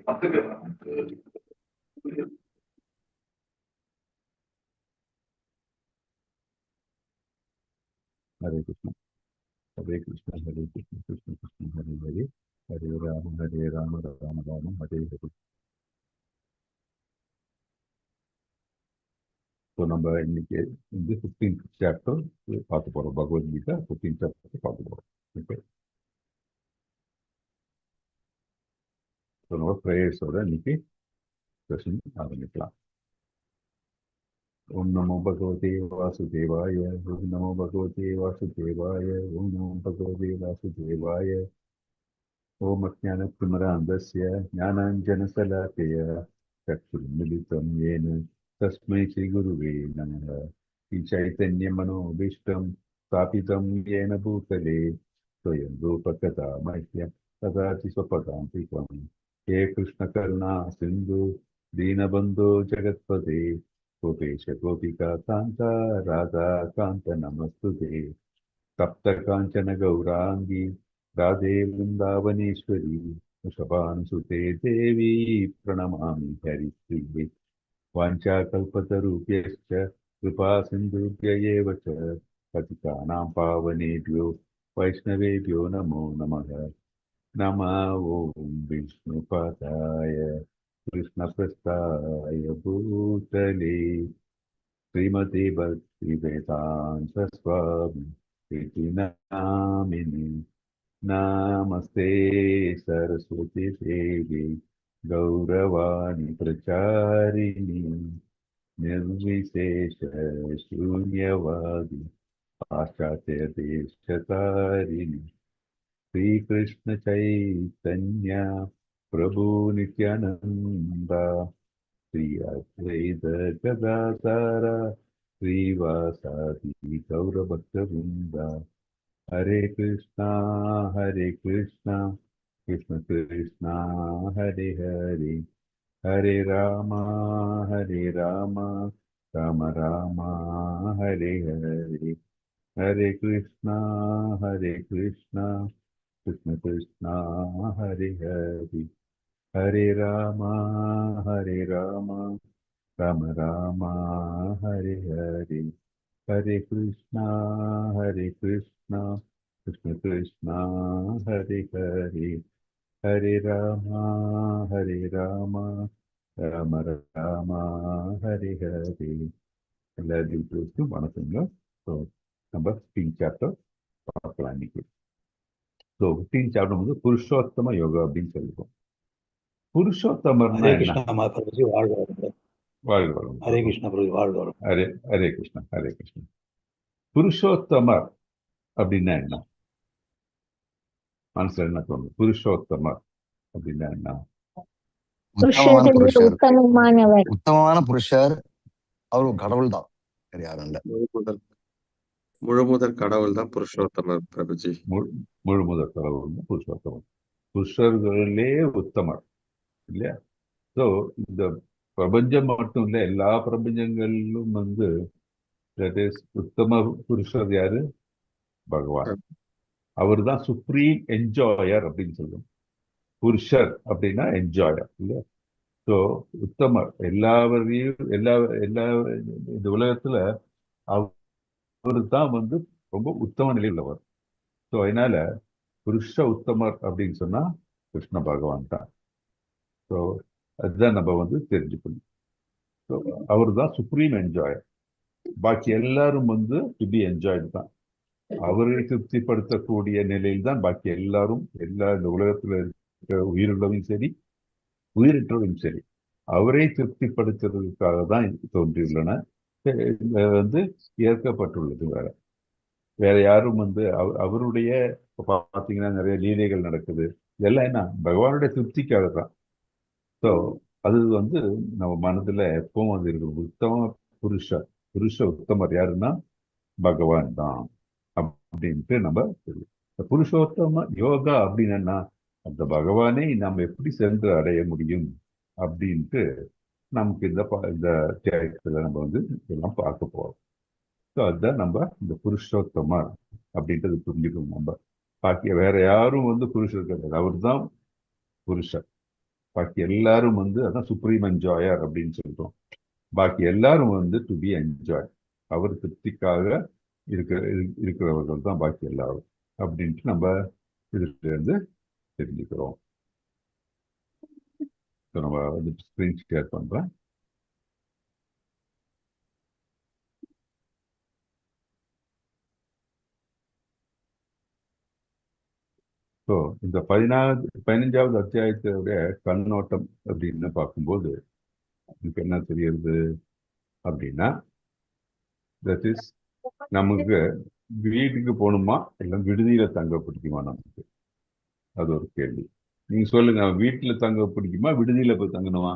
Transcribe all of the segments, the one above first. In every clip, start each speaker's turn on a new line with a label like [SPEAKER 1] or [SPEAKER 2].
[SPEAKER 1] Hare Krishna, Hare Krishna, Hare Krishna, Krishna Krishna, Hare Hare, Hare Rama, Rama Rama, Hare Hare. So நம்ம இன்னைக்கு இந்த 15th chapter பார்க்க போறோம். Bhagavad Gita 15th chapter பார்க்க போறோம். ஓகே, ஸோ நம்ம ப்ரேயர்ஸோட இன்னைக்கு செஷன் ஆரம்பிக்கலாம். ஓம் நமோ பகவதே வாசுதேவாய, ஓம் நமோ பகவதே வாசுதேவாய, ஓம் நமோ பகவதே வாசுதேவாய. ஓம் அஜ்ஞானத்திமிராந்தஸ்ய ஞானாஞ்சனசலாக்கய चक्षुर्मिलितं येन तस्मै श्रीगुरुवे नमः। श्रीचैतन्यमनोभीष्टं स्थापितं येन भूतले स्वयं रूपकथा मह्यं ददाति स्वपदान्तिकं। हे कृष्णकरुणा सिन्धु दीनबन्धो जगत्पते गोपेश गोपिका कान्त राधा कान्त नमस्तुते। तप्तकाञ्चन गौराङ्गी राधे वृन्दावनेश्वरी वृषभानुसुते देवी प्रणमामि हरिप्रिये। वाञ्छाकल्पतरुभ्यश्च कृपा सिन्धुभ्य एव च पतितानां पावनेभ्यो वैष्णवेभ्यो नमो नमः। नमः ॐ विष्णुपदाय कृष्णप्रस्थाय भूतले श्रीमते भक्तिवेदान्त स्वामी इति नामिनि। नमस्ते सरस्वती देवी गौरवाणी प्रचारिणी निर्विशेष शून्यवादी पाश्चात्य देशतारिणी। श्री कृष्ण चैतन्य प्रभु नित्यानंदा श्री अद्वैत गदाधर श्रीवासादि गौरभक्तवृंदा। हरे कृष्णा कृष्ण कृष्णा हरे हरे, हरे राम राम राम हरे हरे, हरे कृष्णा कृष्ण कृष्णा हरे हरे, हरे राम राम राम हरे हरे, हरे कृष्णा कृष्ण कृष्णा हरे हरे, हरे राम राम राम हरे हरे. எல்லாருக்கும் வணக்கங்க. ஸோ நம்ம 15th சாப்டர் பார்க்கலாம் இன்னைக்கு. ஸோ 15th சாப்டர் வந்து புருஷோத்தம யோகா அப்படின்னு சொல்லுவோம். புருஷோத்தமர்னா
[SPEAKER 2] ஹரே
[SPEAKER 1] என்ன?
[SPEAKER 2] கிருஷ்ணா பிரபுஜி வாழ்க வளமுடன்.
[SPEAKER 1] வாழ்க வளமுடன்.
[SPEAKER 2] ஹரே கிருஷ்ணா பிரபுஜி வாழ்க வளமுடன்.
[SPEAKER 1] ஹரே கிருஷ்ணா ஹரே கிருஷ்ணா. புருஷோத்தமர் அப்படின்னா என்ன? மனசுல என்ன தோணும்? புருஷோத்தமர் அப்படின்னா என்ன?
[SPEAKER 3] உத்தமமான புருஷர். அவரு கடவுள் தான், வேற யாரும் இல்ல.
[SPEAKER 4] முழுமுதற் கடவுள் தான் புருஷோத்தமர் பிரபுஜி.
[SPEAKER 1] முழுமுதற் கடவுள் தான் புருஷோத்தமர். புருஷர்களே உத்தமர் இல்லையா? ஸோ இந்த பிரபஞ்சம் மட்டும் இல்லை, எல்லா பிரபஞ்சங்களிலும் வந்து உத்தம புருஷர் யாரு? பகவான். அவர் தான் சுப்ரீம் என்ஜாயர் அப்படின்னு சொல்லுவோம். புருஷர் அப்படின்னா என்ஜாயர் இல்லையா? ஸோ உத்தமர் எல்லாவரையும் எல்லா இந்த உலகத்துல அவர் தான் வந்து ரொம்ப உத்தம நிலையில் உள்ளவர். ஸோ அதனால புருஷ உத்தமர் அப்படின்னு சொன்னா கிருஷ்ண பகவான் தான். ஸோ அதுதான் நம்ம வந்து தெரிஞ்சுக்கணும். ஸோ அவர் தான் சுப்ரீம் என்ஜாயர். பாக்கி எல்லாரும் வந்து டு பி என்ஜாய்டு தான். அவரை திருப்திப்படுத்தக்கூடிய நிலையில் தான் பாக்கி எல்லாரும், எல்லா இந்த உலகத்துல இருக்க உயிருள்ளவும் சரி உயிரற்றவும் சரி அவரை திருப்திப்படுத்துறதுக்காக தான் தோன்றியுள்ளன, வந்து ஏற்கப்பட்டுள்ளது. வேற யாரும் வந்து அவருடைய பார்த்தீங்கன்னா நிறைய லீலைகள் நடக்குது. இதெல்லாம் என்ன? பகவானுடைய திருப்திக்காக தான். ஸோ அது வந்து நம்ம மனதுல எப்பவும் வந்து இருக்கு. உத்தம புருஷ உத்தமர் யாருன்னா பகவான் தான் அப்படின்ட்டு நம்ம தெரியும். புருஷோத்தம யோகா அப்படின்னா அந்த பகவானை நாம் எப்படி சென்று அடைய முடியும் அப்படின்ட்டு நமக்கு இந்த தியாகத்துல நம்ம வந்து இதெல்லாம் பார்க்க போறோம். ஸோ அதுதான் நம்ம இந்த புருஷோத்தமர் அப்படின்றது புரிஞ்சுக்கணும். நம்ம பாக்கிய வேற யாரும் வந்து புருஷர் கிடையாது, அவர் தான் புருஷர். பாக்கி எல்லாரும் வந்து அதான் சுப்ரீம் என்ஜாயர் அப்படின்னு சொல்றோம். பாக்கி எல்லாரும் வந்து டு பி என்ஜாய், அவர் திருப்திக்காக இருக்கிறவர்கள் தான் பாக்கி எல்லாரும் அப்படின்ட்டு நம்ம இதுல இருந்து தெரிஞ்சுக்கிறோம். நம்ம வந்து ஸ்கிரீன் ஷேர் பண்றேன். ஸோ இந்த 15வது அத்தியாயத்தோட கண்ணோட்டம் அப்படின்னு பார்க்கும்போது எனக்கு என்ன தெரியுது அப்படின்னா, தட் இஸ் நமக்கு வீட்டுக்கு போகணுமா இல்லை விடுதியில தங்க பிடிக்குமா நமக்கு, அது ஒரு கேள்வி. நீங்க சொல்லுங்க, வீட்டுல தங்க பிடிக்குமா விடுதியில போய் தங்கணுமா?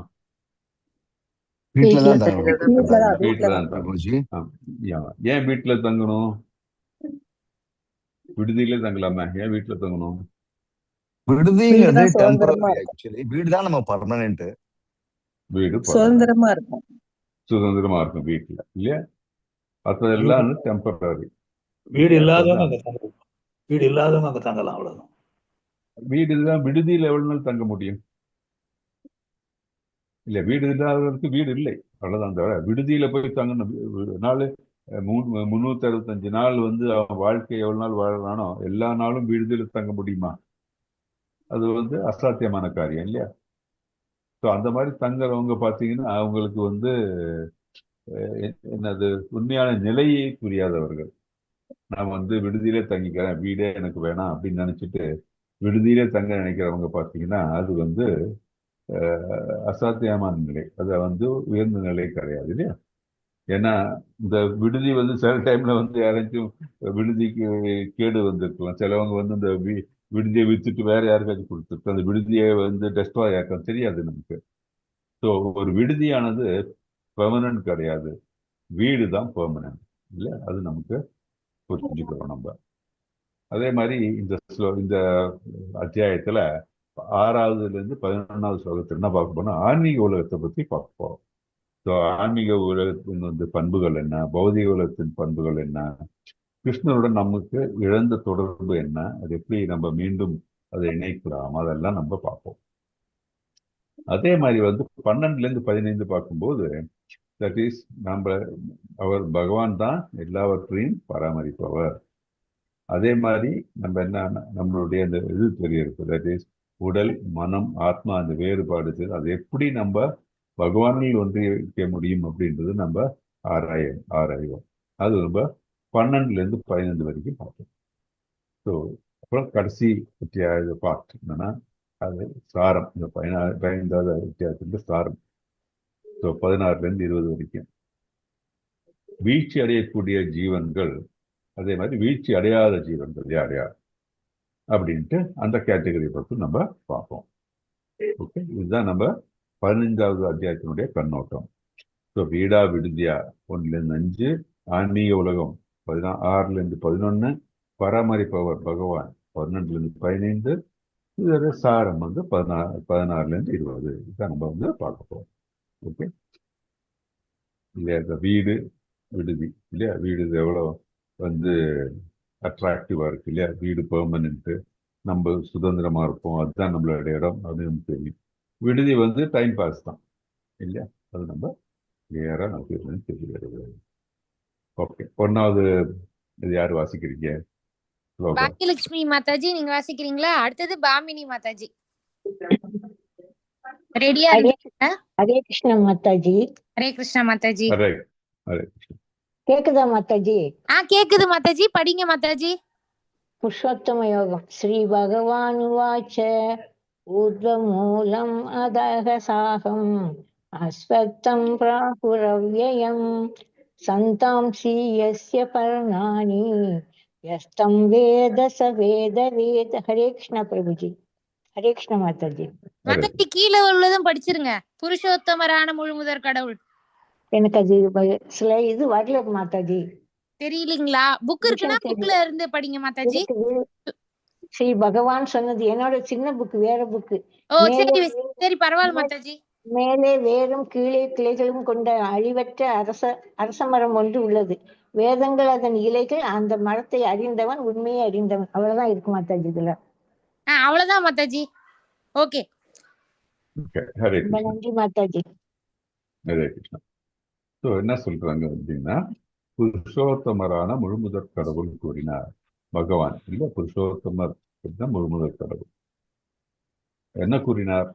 [SPEAKER 3] வீட்டுல தான் தங்கணும்
[SPEAKER 1] வீட்டுல தான் தங்கணும்.
[SPEAKER 3] பிரபுஜி.
[SPEAKER 1] ஏன் வீட்டுல தங்கணும்? விடுதியில தங்கலாமா? ஏன் வீட்டுல தங்கணும்?
[SPEAKER 3] விடுதிங்கிறது டெம்பரரி. ஆக்சுவலி வீடு தான் நம்ம பர்மனன்ட்.
[SPEAKER 1] வீடு
[SPEAKER 5] சுதந்திரமா இருக்கும்,
[SPEAKER 1] சுதந்திரமா இருக்கும் வீட்டுல, இல்லையா? அதெல்லாம் டெம்பரரி.
[SPEAKER 2] வீடு இல்லாதவங்க அங்க தங்கலாம். வீடு இல்லாதவங்க அங்க தங்கலாம், அவ்வளவுதான்.
[SPEAKER 1] வீடு தான். விடுதியில எவ்வளவு நாள் தங்க முடியும்? இல்ல, வீடு இல்லாதவருக்கு வீடு இல்லை, அவ்வளவுதான். தவிர விடுதியில போய் தங்கணும் நாள் 365 நாள் வந்து அவன் வாழ்க்கை எவ்வளவு நாள் வாழறானோ எல்லா நாளும் விடுதியில தங்க முடியுமா? அது வந்து அசாத்தியமான காரியம், இல்லையா? ஸோ அந்த மாதிரி தங்குறவங்க பார்த்தீங்கன்னா அவங்களுக்கு வந்து என்னது உண்மையான நிலையை புரியாதவர்கள். நான் வந்து விடுதியிலே தங்கிக்கிறேன், வீடே எனக்கு வேணாம் அப்படின்னு நினைச்சிட்டு விடுதியிலே தங்க நினைக்கிறவங்க பார்த்தீங்கன்னா அது வந்து அசாத்தியமான நிலை. அதை வந்து உயர்ந்த நிலை கிடையாது, இல்லையா? ஏன்னா இந்த விடுதி வந்து சில டைம்ல வந்து யாராச்சும் விடுதிக்கு கேடு வந்திருக்கலாம். சிலவங்க வந்து இந்த விடுதியை வித்துட்டு வேற யாருக்காச்சும் கொடுத்துருக்கு, அந்த விடுதியை வந்து டெஸ்ட்ராய் ஆக்கலாம், தெரியாது நமக்கு. ஸோ ஒரு விடுதியானது பெர்மனன்ட் கிடையாது, வீடு தான் பெர்மனன்ட், இல்லை? அது நமக்கு புரிஞ்சுக்கிறோம் நம்ம. அதே மாதிரி இந்த அத்தியாயத்துல 6வதுல இருந்து 11வது ஸ்லோகத்துல என்ன பார்க்க போனா ஆன்மீக உலகத்தை பத்தி பார்க்க போறோம். ஸோ ஆன்மீக உலகத்தின் வந்து பண்புகள் என்ன, பௌதிக உலகத்தின் பண்புகள் என்ன, கிருஷ்ணருடன் நமக்கு இழந்த தொடர்பு என்ன, அது எப்படி நம்ம மீண்டும் அதை இணைக்கலாம், அதெல்லாம் நம்ம பார்ப்போம். அதே மாதிரி வந்து 12ல இருந்து 15 பார்க்கும்போது தட் இஸ் அவர் பகவான் தான் எல்லாவற்றையும் பராமரிப்பவர். அதே மாதிரி நம்ம என்ன நம்மளுடைய அந்த இது தெரியுது, தட் இஸ் உடல் மனம் ஆத்மா அந்த வேறுபாடு, அது எப்படி நம்ம பகவானில் ஒன்றிய முடியும் அப்படின்றது நம்ம ஆராய்வோம். அது நம்ம 12ல இருந்து 15 வரைக்கும் பார்ப்போம். ஸோ அப்புறம் கடைசி அத்தியாய பார்ட் என்னன்னா அது சாரம். இந்த 15வது அத்தியாயத்தின் சாரம். ஸோ 16ல இருந்து 20 வரைக்கும் வீழ்ச்சி அடையக்கூடிய ஜீவன்கள், அதே மாதிரி வீழ்ச்சி அடையாத ஜீவன்கள் யார் யார் அப்படின்ட்டு அந்த கேட்டகரி பற்றி நம்ம பார்ப்போம். ஓகே, இதுதான் நம்ம 15வது அத்தியாயத்தினுடைய கண்ணோட்டம். ஸோ வீடா விடுதியா 1-5, ஆன்மீக உலகம் 6-11, பராமரிப்பவர் பகவான் 12-15, இதோட சாரம் வந்து 16-20. இதுதான் நம்ம வந்து பார்க்க போறோம். ஓகே, இல்லையா? இந்த வீடு விடுதி, இல்லையா? வீடு எவ்வளோ வந்து அட்ராக்டிவா இருக்கு, இல்லையா? வீடு பெர்மனன்ட், நம்ம சுதந்திரமா இருப்போம், அதுதான் நம்மளோட இடம் அப்படின்னு தெரியும். விடுதி வந்து டைம் பாஸ் தான், இல்லையா? அது நம்ம கிளியரா நமக்கு தெரிகிறது. ஓகே, 1வது இது யார் வாசிக்கிறீங்க?
[SPEAKER 6] பாக்கியலட்சுமி மாதாஜி நீங்க வாசிக்கிறீங்களா? அடுத்தது பாமினி மாதாஜி. ரெடியா இருக்கீங்க?
[SPEAKER 5] ஹரே கிருஷ்ண மாதாஜி.
[SPEAKER 6] ஹரே கிருஷ்ணா மாதாஜி.
[SPEAKER 1] ஹரே கிருஷ்ணா.
[SPEAKER 5] கேக்குதா மாதாஜி?
[SPEAKER 6] கேக்குது மாதாஜி, படிங்க மாதாஜி.
[SPEAKER 5] புருஷோத்தம யோகம். ஸ்ரீ பகவான் வாச்ச ஊர்வமூலம் அதக சாகம் அஸ்வத்தம் பிராகுரவ்யயம் சந்தாம் ஸ்ரீயஸ்ய பர்ணானி யஸ்தம் வேத ச வேத வேத. ஹரே கிருஷ்ணா பிரபுஜி. ஹரே கிருஷ்ண மாதாஜி.
[SPEAKER 6] மாதாஜி கீழே உள்ளதும் படிச்சிருங்க. புருஷோத்தமரான முழுமுதற் கடவுள்.
[SPEAKER 5] எனக்கு அது சில இது வரல மாதாஜி.
[SPEAKER 6] தெரியலீங்களா? புக் இருக்குன்னா புக்ல இருந்து படிங்க மாதாஜி.
[SPEAKER 5] ஸ்ரீ பகவான் சொன்னது என்னோட சின்ன புக், வேற புக்கு.
[SPEAKER 6] சரி பரவாயில்ல மாதாஜி.
[SPEAKER 5] மேலே வேரும் கீழே கிளைகளும் கொண்ட அழிவற்ற அரச மரம் ஒன்று உள்ளது. வேதங்கள் அதன் இலைகள், அந்த மரத்தை அறிந்தவன் உண்மையை அறிந்தவன். அவ்வளவுதான் இருக்கு மாதாஜி இதுல.
[SPEAKER 6] அவ்வளவுதான் மாதாஜி. ஓகே,
[SPEAKER 1] ஹரே
[SPEAKER 5] ரொம்ப
[SPEAKER 1] கிருஷ்ணா.
[SPEAKER 5] நன்றி மாதாஜி.
[SPEAKER 1] ஹரே கிருஷ்ணா. ஸோ என்ன சொல்றாங்க அப்படின்னா, புருஷோத்தமரான முழுமுதற் கடவுள் கூறினார். பகவான் இல்ல, புருஷோத்தமர் அப்படின்னா முழுமுதற் கடவுள் என்ன கூறினார்?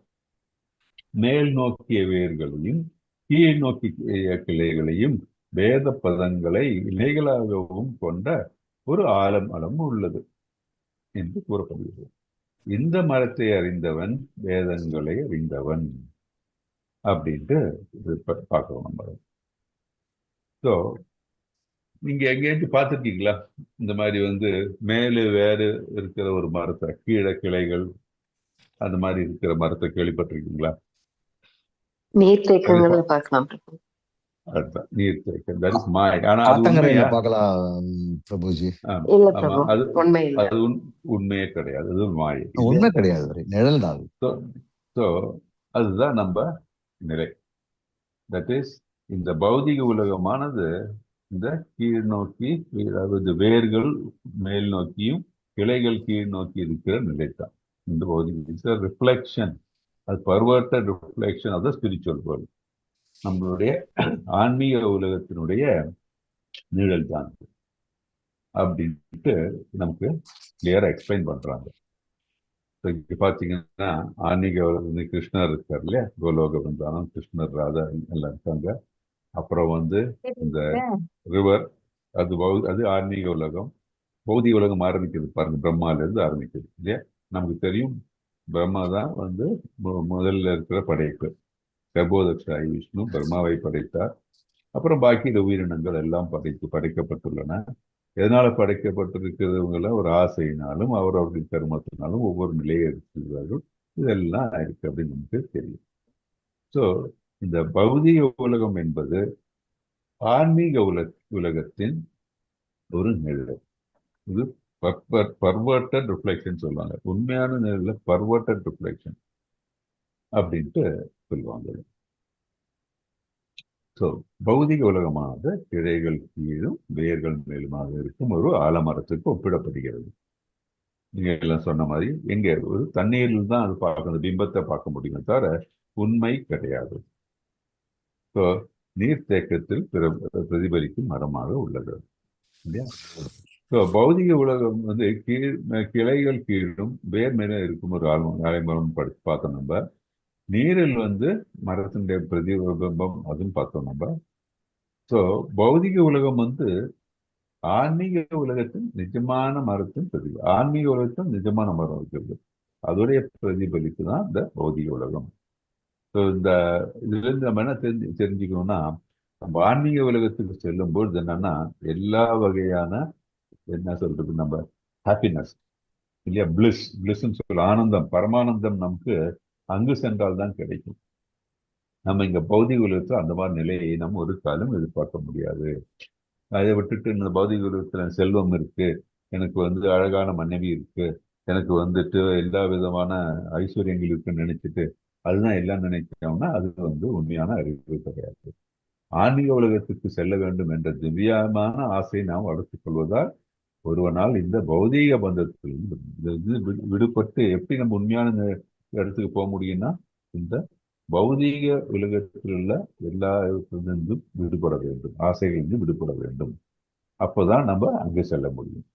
[SPEAKER 1] மேல் நோக்கிய வேர்களையும் கீழ் நோக்கிய கிளைகளையும் வேத பதங்களை இலைகளாகவும் கொண்ட ஒரு ஆலமரம் உள்ளது என்று கூறப்படுகிறது. இந்த மரத்தை அறிந்தவன் வேதங்களை அறிந்தவன் அப்படின்ட்டு பார்க்கிறோம் நம்ம. ஸோ நீங்க எங்கேயாச்சும் பார்த்துருக்கீங்களா இந்த மாதிரி மேலு வேறு இருக்கிற ஒரு மரத்தை, கீழே கிளைகள் அந்த மாதிரி இருக்கிற மரத்தை கேள்விப்பட்டிருக்கீங்களா?
[SPEAKER 7] நீர்த்தேக்கங்கள்ல பார்க்கலாம் பிரபு.
[SPEAKER 1] அதுதான் நீர் தேக்கம், தட் இஸ் மாய். ஆனா அது
[SPEAKER 3] ஆத்தங்கரையில
[SPEAKER 1] உண்மையா?
[SPEAKER 3] பார்க்கலாம் பிரபுஜி.
[SPEAKER 1] ஆமா,
[SPEAKER 7] இல்ல
[SPEAKER 1] ஆமா.
[SPEAKER 7] பிரபு,
[SPEAKER 1] அது
[SPEAKER 7] உண்மை இல்ல.
[SPEAKER 1] அது உண்மையே கிடையாது, அது மாயை.
[SPEAKER 3] உண்மை கிடையாது, நிழல் தான்.
[SPEAKER 1] ஸோ அதுதான் நம்ம நிலை. தட் இஸ் இந்த பௌதிக உலகமானது இந்த கீழ் நோக்கி, அதாவது வேர்கள் மேல் நோக்கியும் கிளைகள் கீழ் நோக்கி இருக்கிற நிலைத்தான் இந்த பௌதிக ரிஃப்ளெக்ஷன். அது perverted reflection of the spiritual world. நம்மளுடைய ஆன்மீக உலகத்தினுடைய நிழல் தான் அப்படின்ட்டு நமக்கு கிளியரா எக்ஸ்பிளைன் பண்றாங்க. இங்க பாத்தீங்கன்னா ஆன்மீக கிருஷ்ணர் இருக்கார் இல்லையா, கோலோக பிருந்தாவனம், கிருஷ்ணர், ராதா எல்லாம் இருக்காங்க. அப்புறம் இந்த ரிவர், அது ஆன்மீக உலகம். பௌதிக உலகம் ஆரம்பிக்கிறது பாருங்க, பிரம்மால இருந்து ஆரம்பிக்கிறது இல்லையா. நமக்கு தெரியும் பிரம்மா தான் முதல்ல இருக்கிற படைப்பு. கர்ப்போதக்ஷாயி விஷ்ணு பிரம்மாவை படைத்தார். அப்புறம் பாக்கி இந்த உயிரினங்கள் எல்லாம் படைக்கப்பட்டுள்ளன. எதனால படைக்கப்பட்டிருக்கிறவங்கள ஒரு ஆசையினாலும் அவரவருடைய கர்மத்தினாலும் ஒவ்வொரு நிலையை எடுத்துக்கிறார்கள். இதெல்லாம் இருக்கு அப்படின்னு நமக்கு தெரியும். ஸோ இந்த பௌதிக உலகம் என்பது ஆன்மீக உலகத்தின் ஒரு நிழல். இது பர்வர்டட் ரிஃப்ளெக்ஷன் சொல்லுவாங்க. உண்மையான நிழல்ல பர்வர்டட் ரிஃப்ளெக்ஷன் அப்படின்ட்டு சொல்லுவாங்க. ஸோ பௌதிக உலகமானது கிளைகள் கீழும் வேர்கள் மேலுமாக இருக்கும் ஒரு ஆலமரத்துக்கு ஒப்பிடப்படுகிறது. நீங்க எல்லாம் சொன்ன மாதிரி எங்க ஒரு தண்ணீரில் தான் அது பார்க்கணும், பிம்பத்தை பார்க்க முடியும், தவிர உண்மை கிடையாது. ஸோ நீர்த்தேக்கத்தில் பிரதிபலிக்கும் மரமாக உள்ளது இல்லையா. ஸோ பௌதிக உலகம் கிளைகள் கீழும் வேர் மேல இருக்கும் ஒரு ஆலமரம் பார்த்தோம் நம்ம. நீரில் மரத்தினுடைய பிரதிபிம்பம் அதுன்னு பார்த்தோம் நம்ம. ஸோ பௌதிக உலகம் ஆன்மீக உலகத்தின் நிஜமான மரத்தின் ஆன்மீக உலகத்தின் நிஜமான மரம் இருக்கிறது, அதோடைய பிரதிபலிப்பு தான் இந்த பௌதிக உலகம். ஸோ இதுல இருந்து நம்ம என்ன தெரிஞ்சுக்கணும்னா, நம்ம ஆன்மீக உலகத்துக்கு செல்லும் பொழுது என்னன்னா எல்லா வகையான என்ன சொல்றது நம்ம ஹாப்பினஸ் இல்லையா, பிளிஸ்ன்னு சொல்ல ஆனந்தம், பரமானந்தம் நமக்கு அங்கு சென்றால் தான் கிடைக்கும். நம்ம இங்க பௌதிக உலகத்துல அந்த மாதிரி நிலையை நம்ம ஒரு காலம் எதிர்பார்க்க முடியாது. அதை விட்டுட்டு இந்த பௌதிக உலகத்துல செல்வம் இருக்கு, எனக்கு அழகான மனைவி இருக்கு, எனக்கு எல்லா விதமான ஐஸ்வர்யங்கள் இருக்குன்னு நினைச்சிட்டு அதுதான் எல்லாம் நினைக்கிறோம்னா அது உண்மையான அறிவு கிடையாது. ஆன்மீக உலகத்துக்கு செல்ல வேண்டும் என்ற திவ்யமான ஆசையை நாம் வளர்த்துக் கொள்வதால் ஒருவனால் இந்த பௌதீக பந்தத்தில் விடுபட்டு எப்படி நம்ம உண்மையான இடத்துக்கு போக முடியும்னா இந்த பௌதீக உலகத்தில் உள்ள எல்லா இடத்திலிருந்தும் விடுபட வேண்டும், ஆசைகளிலிருந்து விடுபட வேண்டும். அப்போதான் நம்ம அங்கே செல்ல முடியும்.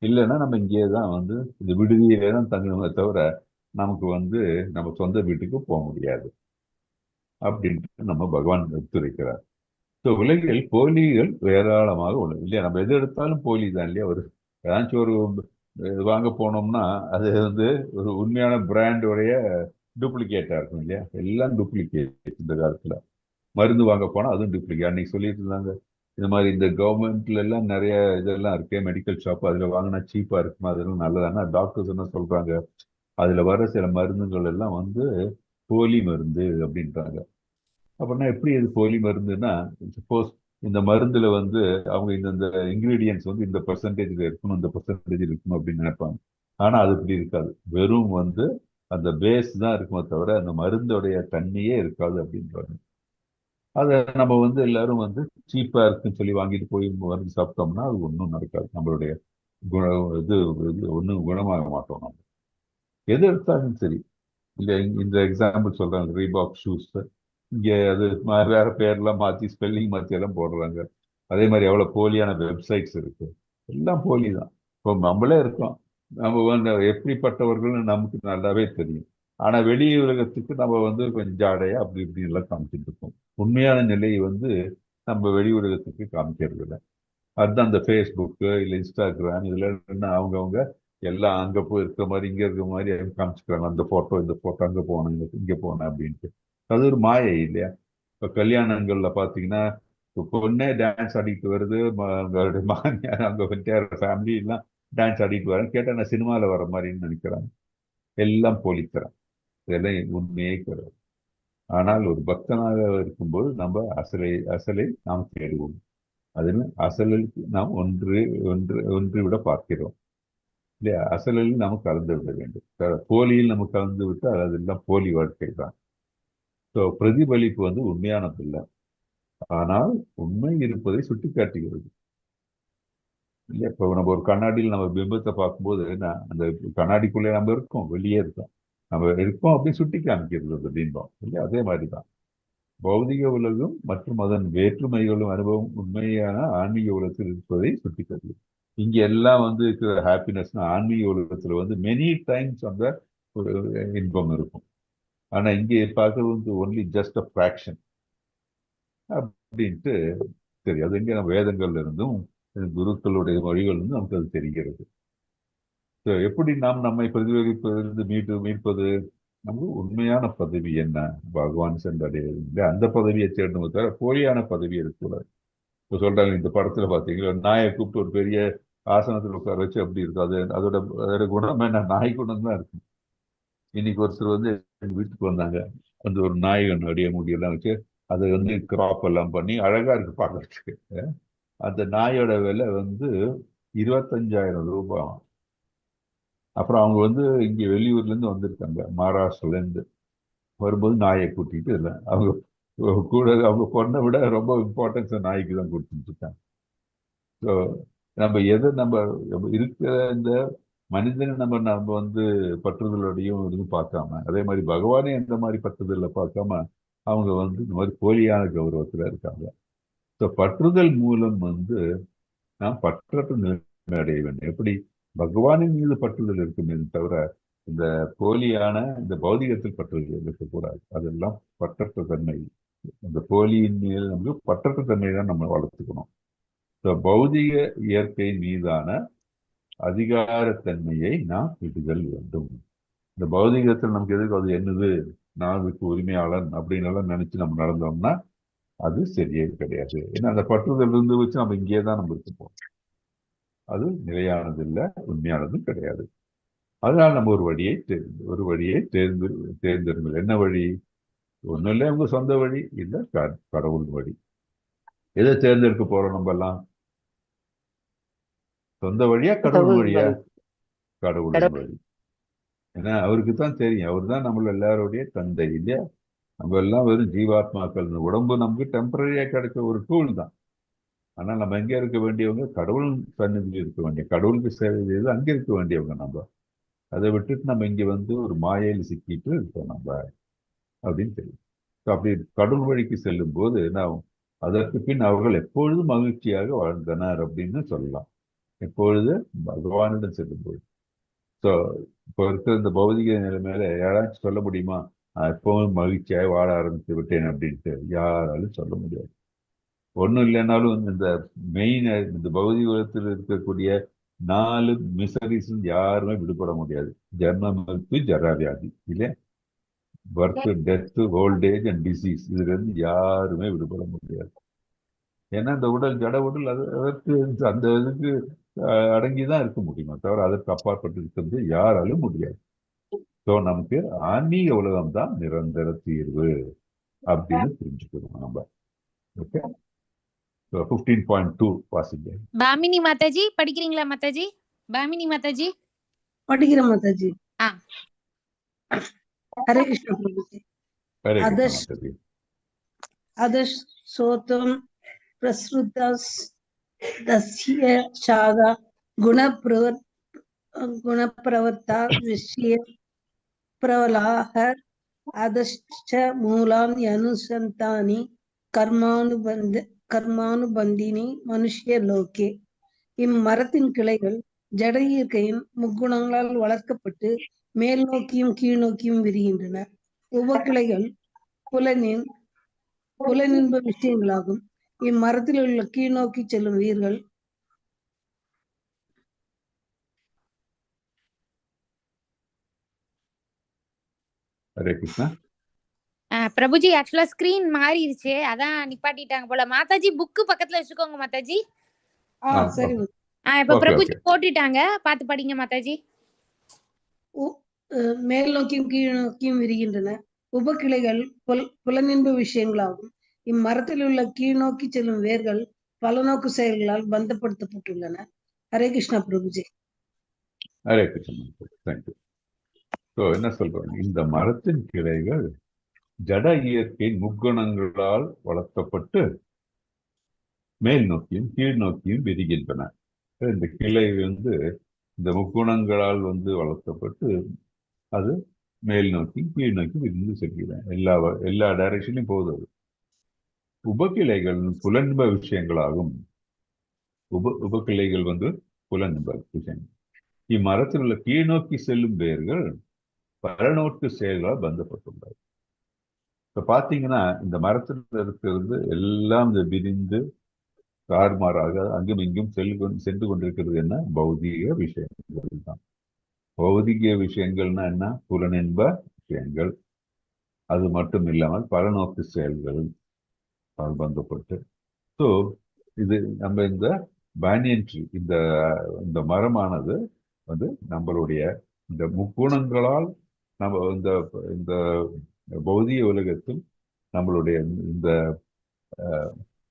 [SPEAKER 1] இல்லைன்னா நம்ம இங்கேயே தான் இந்த விடுதியிலே தான் தங்கணுமே தவிர நமக்கு நம்ம சொந்த வீட்டுக்கு போக முடியாது அப்படின்ட்டு நம்ம பகவான் எடுத்துரைக்கிறார். ஸோ உலகில் போலிகள் ஏராளமாக உள்ளது இல்லையா. நம்ம எது எடுத்தாலும் போலி தான் இல்லையா. ஏதாச்சும் ஒரு வாங்க போனோம்னா அது ஒரு உண்மையான பிராண்டோடைய டூப்ளிகேட்டா இருக்கும் இல்லையா. எல்லாம் டூப்ளிகேட் இந்த காலத்துல. மருந்து வாங்க போனா அதுவும் டூப்ளிகேட். அன்னைக்கு சொல்லிட்டு இருந்தாங்க இந்த மாதிரி இந்த கவர்மெண்ட்ல எல்லாம் நிறைய இதெல்லாம் இருக்கு, மெடிக்கல் ஷாப், அதுல வாங்கினா சீப்பா இருக்குமா, அதெல்லாம் நல்லதானா. டாக்டர்ஸ் என்ன சொல்றாங்க, அதுல வர சில மருந்துகள் எல்லாம் போலி மருந்து அப்படின்றாங்க. அப்படின்னா எப்படி இது போலி மருந்துன்னா, சப்போஸ் இந்த மருந்துல அவங்க இந்த இன்கிரீடியன்ஸ் இந்த பெர்சன்டேஜ்ல இருக்கணும், இந்த பெர்சன்டேஜ் இருக்கணும் அப்படின்னு நினைப்பாங்க. ஆனா அது இப்படி இருக்காது. வெறும் அந்த பேஸ் தான் இருக்குமே தவிர அந்த மருந்தோடைய தன்மையே இருக்காது அப்படின்றாங்க. அதை நம்ம எல்லாரும் சீப்பா இருக்குன்னு சொல்லி வாங்கிட்டு போய் மருந்து சாப்பிட்டோம்னா அது ஒன்றும் நடக்காது. நம்மளுடைய இது ஒன்றும் குணமாக மாட்டோம். நம்ம எது எடுத்தாலும் சரி இல்ல இந்த எக்ஸாம்பிள் சொல்றாங்க, ரீபாக் ஷூஸ். இங்க அது வேற பேர்லாம் மாத்தி ஸ்பெல்லிங் மாத்தி எல்லாம் போடுறாங்க. அதே மாதிரி எவ்வளவு போலியான வெப்சைட்ஸ் இருக்கு, எல்லாம் போலி தான். இப்போ நம்மளே இருக்கோம், நம்ம வந்து எப்படிப்பட்டவர்கள்னு நமக்கு நல்லாவே தெரியும். ஆனா வெளி உலகத்துக்கு நம்ம வந்து கொஞ்சம் ஜாடையா அப்படி இப்படி எல்லாம் காமிச்சிட்டு இருக்கோம். உண்மையான நிலையை வந்து நம்ம வெளி உலகத்துக்கு காமிக்கிறது இல்லை. அதுதான் இந்த ஃபேஸ்புக்கு இல்லை இன்ஸ்டாகிராம் இதுல என்ன அவங்கவுங்க எல்லாம் அங்க போய் இருக்கிற மாதிரி இங்க இருக்கிற மாதிரி காமிச்சுக்கிறாங்க. அந்த போட்டோ இந்த போட்டோ அங்க போனேன் இங்க போனேன் அப்படின்ட்டு. அது ஒரு மாயை இல்லையா? இப்ப கல்யாணங்கள்ல பாத்தீங்கன்னா இப்ப பொண்ணே டான்ஸ் ஆடிட்டு வருது, அவங்களுடைய மாமியார் அங்க வந்துட்டு ஃபேமிலி எல்லாம் டான்ஸ் ஆடிட்டு வரேன் கேட்டா நான் சினிமால வர மாதிரின்னு நினைக்கிறாங்க. எல்லாம் போலித்தரம், இதெல்லாம் உண்மையே கிடையாது. ஆனால் ஒரு பக்தனாக இருக்கும்போது நம்ம அசலை நாம் தேடுவோம். அதில் அசலில் நாம் ஒன்று விட பார்க்கிறோம் இல்லையா? அசலில் நாம் கலந்து விட வேண்டும். போலியில் நம்ம கலந்து விட்டால் அதெல்லாம் போலி வாழ்க்கை தான். ஸோ பிரதிபலிப்பு வந்து உண்மையானது இல்லை, ஆனால் உண்மை இருப்பதை சுட்டி காட்டுகிறது இல்லையா? இப்போ நம்ம ஒரு கண்ணாடியில் நம்ம பிம்பத்தை பார்க்கும்போது என்ன, அந்த கண்ணாடிக்குள்ளே நம்ம இருக்கோம், வெளியே இருக்கோம், நம்ம இருக்கோம் அப்படின்னு சுட்டி காமிக்கிறது அந்த பிம்பம் இல்லையா? அதே மாதிரி தான் பௌதிக உலகம் மற்றும் அதன் வேற்றுமைகளும் அனுபவம் உண்மையான ஆன்மீக உலகத்தில் இருப்பதை சுட்டிக்காட்டு. இங்க எல்லாம் வந்து இருக்கிற ஹாப்பினஸ்னா ஆன்மீக உலகத்துல வந்து மெனி டைம்ஸ் அந்த ஒரு இன்பம் இருக்கும். ஆனா இங்கே பார்க்கறது வந்து ஒன்லி ஜஸ்ட் அ ஃபிராக்ஷன் அப்படின்ட்டு சரி. அது எங்க நம்ம வேதங்கள்ல இருந்தும் குருக்களுடைய மொழிகள் இருந்தும் நமக்கு அது தெரிகிறது. எப்படி நாம் நம்மை பிரதிபலிப்பதிலிருந்து மீட்பது? நமக்கு உண்மையான பதவி என்ன, பகவான் சென்றடைவது, அந்த பதவியை தேடணுமே தவிர போலியான பதவி இருக்கக்கூடாது. இப்போ சொல்றாங்க இந்த படத்துல பாத்தீங்கன்னா நாயை கூப்பிட்டு ஒரு பெரிய ஆசனத்தில் உட்கார வச்சு அப்படி இருக்கும். அதோட குணம் என்ன, நாய் குணம் தான் இருக்கும். இன்னைக்கு ஒருத்தர் வந்து எங்க வீட்டுக்கு வந்தாங்க, வந்து ஒரு நாய் அடிய முடியெல்லாம் வச்சு அதை வந்து கிராப் எல்லாம் பண்ணி அழகா இருக்கு பார்க்கறதுக்கு. அந்த நாயோட விலை வந்து 25,000 ரூபாய். அப்புறம் அவங்க வந்து இங்க வெளியூர்ல இருந்து வந்திருக்காங்க, மகாராஷ்டிரல இருந்து. வரும்போது நாயை கூட்டிட்டு இல்லை, அவங்க கூட அவங்க பொண்ணை விட ரொம்ப இம்பார்ட்டன்ஸ் நாய்க்கு தான் கொடுத்துட்டு இருக்காங்க. ஸோ நம்ம எதை நம்ம இருக்கிற இந்த மனிதனை நம்ம வந்து பற்றுதலோடையும் இதுவும் பார்க்காம, அதே மாதிரி பகவானே எந்த மாதிரி பற்றுதல பார்க்காம அவங்க வந்து இந்த மாதிரி போலியான கௌரவத்துல இருக்காங்க. ஸோ பற்றுதல் மூலம் வந்து நாம் பற்றற்ற நிலைமை அடைய வேண்டும். எப்படி பகவானின் மீது பற்றுதல் இருக்குமே தவிர இந்த போலியான இந்த பௌதிகத்தில் பற்றுதல் இருக்கக்கூடாது. அதெல்லாம் பற்றற்ற தன்மை. இந்த போலியின் மீது நமக்கு பற்றற்ற தன்மையை தான் நம்ம வளர்த்துக்கணும். பௌதிக இயற்கை மீதான அதிகாரத்தன்மையை நாம் விடுதல் வேண்டும். இந்த பௌதிகத்தில் நமக்கு எதுக்கு அது என்னது, நான் அதுக்கு உரிமையாளன் அப்படின்னு எல்லாம் நினைச்சு நம்ம நடந்தோம்னா அது சரியே கிடையாது. ஏன்னா அந்த பற்றுதல் இருந்து வச்சு நம்ம இங்கேயே தான் நம்ம இருப்போம். அது நிலையானது இல்லை, உண்மையானதும் கிடையாது. அதனால நம்ம ஒரு வழியை தேர்ந்தெடுங்கள். என்ன வழி? ஒன்றும் இல்லை உங்க சொந்த வழி, இல்லை கடவுள் வழி. எதை தேர்ந்தெடுக்க போறோம் நம்ம எல்லாம்? சொந்த வழியா கடவுள் வழியா? கடவுள் வழி. ஏன்னா அவருக்கு தான் தெரியும், அவர் தான் நம்மள எல்லாருடைய தந்தை இல்லையா? நம்ம எல்லாம் வெறும் ஜீவாத்மாக்கள். உடம்பு நமக்கு டெம்பரரியா கிடைச்ச ஒரு டூல் தான். ஆனா நம்ம எங்க இருக்க வேண்டியவங்க? கடவுள் சன்னதியில் இருக்க வேண்டிய, கடவுளுக்கு சேவை செய்து அங்க இருக்க வேண்டியவங்க நம்ம. அதை விட்டுட்டு நம்ம இங்க வந்து ஒரு மாயையில் சிக்கிட்டு இருக்கோம் நம்ம அப்படின்னு தெரியும். அப்படி கடவுள் வழிக்கு செல்லும் போது நான் அதற்கு பின் அவர்கள் எப்பொழுதும் மகிழ்ச்சியாக வாழ்ந்தனர் அப்படின்னு சொல்லலாம். எப்பொழுது? பகவானிடம் செல்லும்போது. ஸோ இப்போ இருக்கிற இந்த பௌதிக நிலைமையில யாராச்சும் சொல்ல முடியுமா நான் எப்பவும் மகிழ்ச்சியாக வாழ ஆரம்பித்து விட்டேன் அப்படின்ட்டு? யாராலும் சொல்ல முடியாது. ஒன்றும் இல்லைன்னாலும் இந்த மெயின் இந்த பௌதிக உலகத்தில் இருக்கக்கூடிய 4 மிசரிஸ் யாருமே விடுபட முடியாது. ஜன்ம மருத்து ஜராவியாதி இல்லையா? Birth, death, old age and disease, இதுல இருந்து யாருமே விடுபட முடியாது. ஏன்னா இந்த உடல் ஜட உடல் அதற்கு அந்த இதுக்கு அடங்கிதான் இருக்க முடியுமா தவிர அதற்கு அப்பாற்பட்டு இருக்கிறது யாராலும் முடியாது. ஸோ நமக்கு ஆன்மீக உலகம் தான் நிரந்தர தீர்வு அப்படின்னு புரிஞ்சுக்கணும் நம்ம. ஓகே, 15.2 வாசிங்க.
[SPEAKER 6] பாமினி மாதாஜி படிக்கிறீங்களா மாதாஜி? பாமினி மாதாஜி
[SPEAKER 7] படிக்கிறேன் மாதாஜி. ஹரே கிருஷ்ண பிரபுஜி. அதஷ் சோதம் பிரஸ்ருதஸ் தஸ்ய சாகா குணப்பிரவர்த்தா விஷய பிரவலாக அதஷ்ட மூலானி அனுசந்தானி கர்மானுபந்தினி மனுஷ்ய லோகே. இம்மரத்தின் கிளைகள் ஜட இயற்கையின் முக்குணங்களால் வளர்க்கப்பட்டு மேல் நோக்கியும் கீழ் நோக்கியும் விரிகின்றன. உபக்கிளைகள் புலனின்ப விஷயங்களாகும். இம்மரத்தில் உள்ள கீழ் நோக்கி செல்லும் வேர்கள்
[SPEAKER 1] ஹரே கிருஷ்ணா.
[SPEAKER 6] பிரபுஜி ஆக்சுவலா ஸ்கிரீன் மாறிடுச்சு, அதான் நிப்பாட்டிட்டாங்க போல. மாதாஜி புக்கு பக்கத்துல வச்சுக்கோங்க மாதாஜி.
[SPEAKER 7] சரி.
[SPEAKER 6] இப்ப பிரபுஜி போட்டுட்டாங்க, பாத்து படிங்க மாதாஜி.
[SPEAKER 7] மேல் நோக்கியும் கீழ் நோக்கியும் விரிகின்றன. உபக்கிளைகள் புலனின்ப விஷயங்களாகும். இம்மரத்தில் உள்ள கீழ் நோக்கி செல்லும் வேர்கள் பல நோக்கு செயல்களால் பந்தப்படுத்தப்பட்டுள்ளன. ஹரே கிருஷ்ணா பிரபுஜி.
[SPEAKER 1] ஹரே கிருஷ்ணா. தேங்க்யூ. ஸோ என்ன சொல்றோம், இந்த மரத்தின் கிளைகள் ஜட இயற்கையின் முக்குணங்களால் வளர்க்கப்பட்டு மேல் நோக்கியும் கீழ் நோக்கியும் விரிகின்றன. இந்த கிளை இந்த முக்குணங்களால் வளர்க்கப்பட்டு அது மேல் நோக்கி கீழ் நோக்கி விரிந்து செல்கிறேன். எல்லா டைரக்ஷன்லையும் போகுது. அது உபக்கிளைகள் புலன்ப விஷயங்களாகும். உபக்கிளைகள் புலன்ப விஷயங்கள். இம்மரத்தில் உள்ள கீழ் நோக்கி செல்லும் வேர்கள் பரநோக்கு செயல்களால் பந்தப்பட்டுள்ளது. இப்ப பாத்தீங்கன்னா இந்த மரத்தில் இருக்கிறது எல்லாம் விரிந்து தாறுமாறாக அங்கும் இங்கும் சென்று கொண்டிருக்கிறது என்ன, பௌதீக விஷயங்கள் தான். பௌதிக விஷயங்கள்னா என்ன, புலனின்ப விஷயங்கள். அது மட்டும் இல்லாமல் பரநோக்கு செயல்கள் பந்தப்பட்டு. ஸோ இது நம்ம இந்த பேனியன் ட்ரீ, இந்த மரமானது நம்மளுடைய இந்த முக்குணங்களால் நம்ம இந்த பௌதிக உலகத்தில் நம்மளுடைய இந்த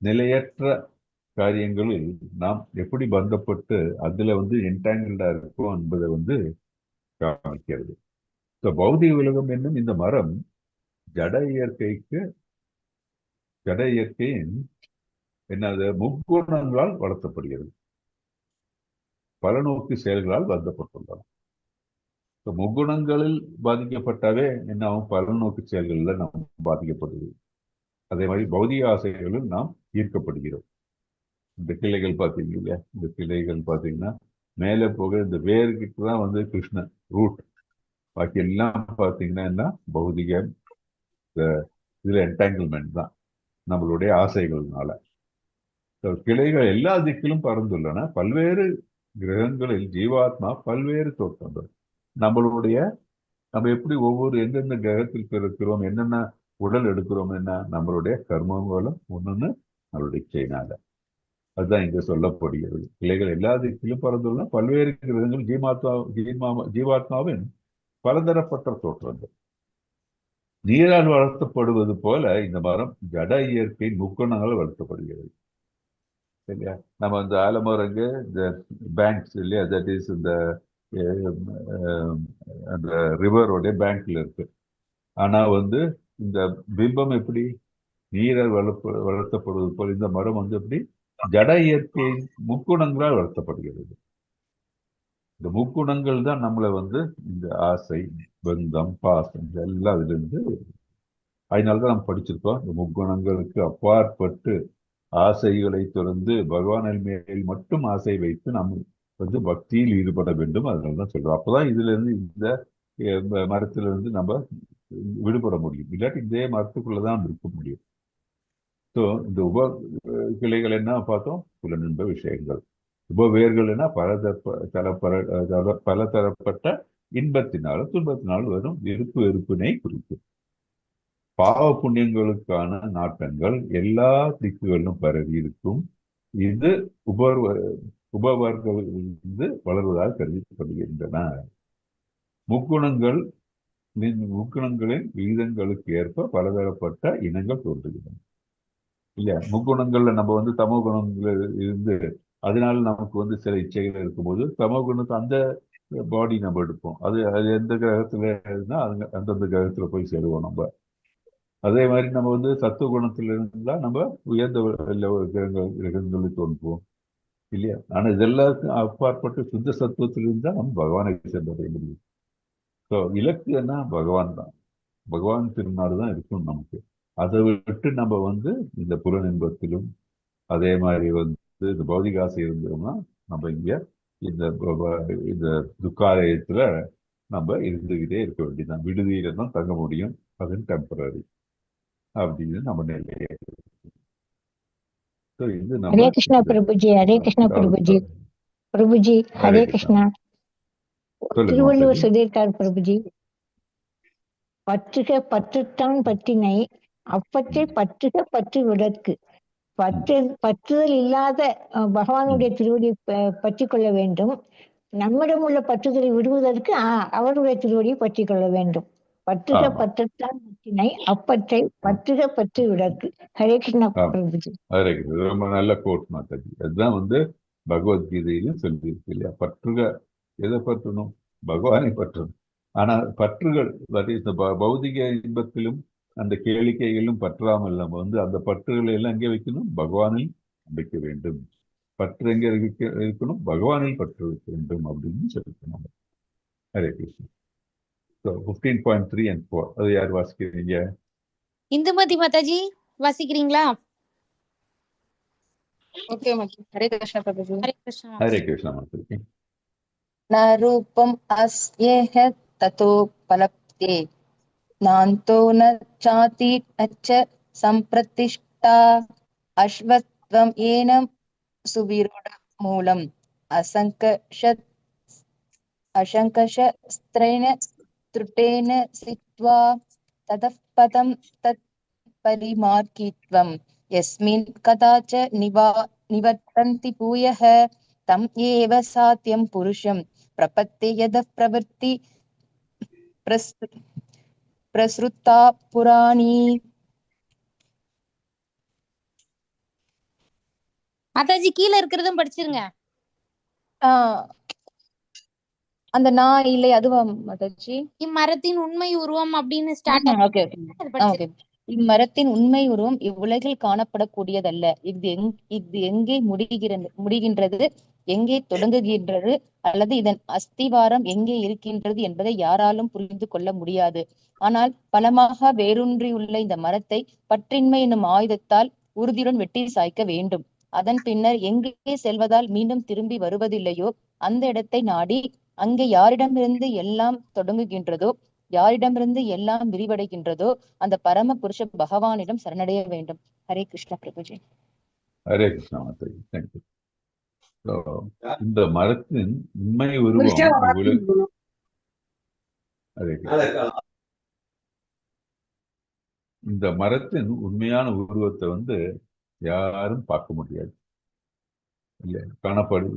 [SPEAKER 1] நிலையற்ற காரியங்களில் நாம் எப்படி பந்தப்பட்டு அதுல என்டாங்கிள்டா இருக்கோம் என்பதை காமிக்கிறது. பௌதிக உலகம் என்னும் இந்த மரம் ஜட இயற்கையின் என்னது முக்குணங்களால் வளர்த்தப்படுகிறது, பலநோக்கு செயல்களால் பந்தப்பட்டுள்ளன. முக்குணங்களில் பாதிக்கப்பட்டாவே என்ன ஆகும், பலநோக்கு செயல்கள்ல நாம் பாதிக்கப்படுது. அதே மாதிரி பௌதிக ஆசைகளில் நாம் ஈர்க்கப்படுகிறோம். இந்த கிளைகள் பார்த்தீங்க இல்லையா, இந்த கிளைகள் பார்த்தீங்கன்னா மேலே போக இந்த வேர்கிட்ட தான் கிருஷ்ண ரூட். பாக்கி எல்லாம் பார்த்தீங்கன்னா என்ன, பௌதிக இதுல என்டாங்கிள்மெண்ட் தான் நம்மளுடைய ஆசைகள்னால. கிளைகள் எல்லா திக்கிலும் பறந்துள்ளன. பல்வேறு கிரகங்களில் ஜீவாத்மா பல்வேறு தோற்றங்கள். நம்ம எப்படி எந்தெந்த கிரகத்தில் பிறக்கிறோம், என்னென்ன உடல் எடுக்கிறோம், என்ன நம்மளுடைய கர்மங்களும் ஒண்ணுன்னு நம்மளுடைய இச்சையினால. அதுதான் இங்க சொல்லப்படுகிறது. கிளைகள் எல்லா திக்கிலும் பறந்துள்ளன. பல்வேறு கிரகங்கள் ஜீவாத்மாவின் பலதரப்பட்ட தோற்றங்கள். நீரால் வளர்த்தப்படுவது போல இந்த மரம் ஜட இயற்கையின் முக்குணங்களால் வளர்த்தப்படுகிறது. சரியா? நம்ம இந்த ஆலமரங்க இந்த பேங்க்ஸ் இல்லையா, தட் இஸ் அந்த ரிவரோடைய பேங்க்ல இருக்கு. ஆனா இந்த பிம்பம் எப்படி நீரால் வளர்த்தப்படுவது போல் இந்த மரம் எப்படி ஜட இயற்கையின் முக்குணங்களால் வளர்த்தப்படுகிறது. இந்த முக்குணங்கள் தான் நம்மளை இந்த ஆசை, பந்தம், பாசம் எல்லாம் இதுல இருந்து. அதனாலதான் நம்ம படிச்சிருக்கோம், இந்த முக்குணங்களுக்கு அப்பாற்பட்டு ஆசைகளை தொடர்ந்து பகவான் மேல் மட்டும் ஆசை வைத்து நாம் பக்தியில் ஈடுபட வேண்டும். அதனாலதான் சொல்றோம். அப்பதான் இதுல இருந்து இந்த மரத்திலிருந்து நம்ம விடுபட முடியும். இல்லாட்டி இதே மரத்துக்குள்ளதான் இருக்க முடியும். ஸோ இந்த கிளைகள் என்ன பார்த்தோம், புலனின்ப விஷயங்கள். வேர்கள் என்ன, பல தரப்பட்ட இன்பத்தினாலும் துன்பத்தினாலும் வரும் விருப்பு வெறுப்பினை குறிக்கும். பாவ புண்ணியங்களுக்கான நாட்டங்கள் எல்லா திக்குகளிலும் பரவி இருக்கும். இது உபவர்கள் வளர்வதாக கருதப்படுகின்றன. முக்குணங்களின் விகிதங்களுக்கு ஏற்ப பலதரப்பட்ட இனங்கள் தோன்றுகின்றன இல்லையா. முக்குணங்கள்ல நம்ம தமோ குணங்கள் இருந்து அதனால நமக்கு சில இச்சைகள் இருக்கும்போது தமோ குணத்தை அந்த பாடி நம்ம எடுப்போம். அது எந்த கிரகத்துல இருந்தா அந்தந்த கிரகத்துல போய் சேருவோம் நம்ம. அதே மாதிரி நம்ம சத்துவ குணத்துல இருந்தா நம்ம உயர்ந்த கிரகங்களுக்கு தோன்றுவோம் இல்லையா. ஆனா இதெல்லாத்துக்கும் அப்பாற்பட்டு சுத்த சத்துவத்தில் இருந்தா நம்ம பகவானை சென்றடைய முடியும். ஸோ இலக்குன்னா பகவான் தான், பகவான் திருநாடு தான் இருக்கும் நமக்கு. அதை விட்டு நம்ம வந்து இந்த புலனின்பத்திலும் அதே மாதிரி வந்து இந்த பௌதிக ஆசை இருந்தோம்னா நம்ம இங்க இந்த இந்த துக்காலயத்துல நம்ம இருந்துகிட்டே இருக்க வேண்டியதுதான். விடுதியில தான் தங்க முடியும், அது டெம்பரரி அப்படின்னு நம்ம நிலையை. இது நம்ம
[SPEAKER 5] ஹரே கிருஷ்ணா பிரபுஜி, ஹரே கிருஷ்ணா பிரபுஜி. பிரபுஜி ஹரே கிருஷ்ணா. திருவள்ளுவர் சொல்லியிருக்கார் பிரபுஜி, பற்றுக பற்றுத்தான் பற்றினை, அப்பற்றை பற்றுக பற்று விடற்கு. பற்றுதல் இல்லாத பகவானுடைய திருவடியை பற்றி கொள்ள வேண்டும். நம்மிடம் உள்ள பற்றுதலை விடுவதற்கு அவருடைய திருவடியை பற்றி கொள்ள வேண்டும். பற்றுக பற்றுத்தான் பற்றினை, அப்பற்றை பற்றுக பற்று விடற்கு. ஹரே கிருஷ்ணா பிரபுஜி.
[SPEAKER 1] ஹரே கிருஷ்ணா. ரொம்ப நல்ல கோட் மாதாஜி. அதுதான் வந்து பகவத்கீதையிலும் சொல்லியிருக்கு இல்லையா? பற்றுக, எதை பற்றணும்? பகவானை பற்றணும். ஆனா பற்றுகள் இந்த பௌதிக இன்பத்திலும் அந்த கேளிக்கைகளிலும் பற்றாமல் நம்ம வந்து அந்த பற்றுகளை எல்லாம் எங்கே வைக்கணும்? பகவானில் வைக்க வேண்டும். பற்று எங்கே இருக்கணும்? பகவானில் பற்று வைக்க வேண்டும் அப்படின்னு சொல்லிக்கணும். ஹரே கிருஷ்ணா. 15.3 and 4 அது யார் வாசிக்கிறீங்க?
[SPEAKER 6] இந்துமதி மாதாஜி வாசிக்கிறீங்களா?
[SPEAKER 8] ஓகே மாதாஜி. ஹரே கிருஷ்ணா பிரபுஜி.
[SPEAKER 6] ஹரே கிருஷ்ணா.
[SPEAKER 1] ஹரே கிருஷ்ணா மாதாஜி.
[SPEAKER 8] ந ரூபம் அஸ்யேஹ ததோ பலப்தே, நாந்தோ ந சாதி நச்ச சம்பிரதிஷ்டா, அஸ்வத்வம் ஏனம் சுவிரோட மூலம், அசங்கஷஸ்த்ரேன த்ருட்டேன சித்வா, ததः பதம் தத் பரிமார்கித்வம், யஸ்மின் கதாச்ச நிவர்த்தந்தி பூயः, தம் ஏவ சாத்யம் புருஷம் பிரபத்தே யதः பிரவர்த்தி பிரஸ்ருதா புராணி.
[SPEAKER 6] மாதாஜி கீழே இருக்கிறதும் படிச்சிருங்க.
[SPEAKER 8] அந்த நான் இல்லை அதுவா மாதாஜி?
[SPEAKER 6] இம்மரத்தின் உண்மை உருவம் அப்படின்னு ஸ்டார்ட்.
[SPEAKER 8] Okay okay. இம்மரத்தின் உண்மை உருவம் இவ்வுலகில் காணப்படக்கூடியதல்ல. இது எங்கே முடிகின்றது, எங்கே தொடங்குகின்றது, அல்லது இதன் அஸ்திவாரம் எங்கே இருக்கின்றது என்பதை யாராலும் புரிந்து கொள்ள முடியாது. ஆனால் பலமாக வேரூன்றியுள்ள இந்த மரத்தை பற்றின்மை என்னும் ஆயுதத்தால் உறுதியுடன் வெட்டி சாய்க்க வேண்டும். அதன் பின்னர் எங்கே செல்வதால் மீண்டும் திரும்பி வருவதில்லையோ அந்த இடத்தை நாடி, அங்கே யாரிடமிருந்து எல்லாம் தொடங்குகின்றதோ, யாரிடமிருந்து எல்லாம் விரிவடைகின்றதோ அந்த பரம புருஷ பகவானிடம் சரணடைய வேண்டும். ஹரே கிருஷ்ணா பிரபுஜி.
[SPEAKER 1] ஹரே கிருஷ்ணா மாதாஜி. தேங்க்யூ. இந்த மரத்தின் உண்மை உருவம், இந்த மரத்தின் உண்மையான உருவத்தை வந்து யாரும் பார்க்க முடியாது இல்லையா?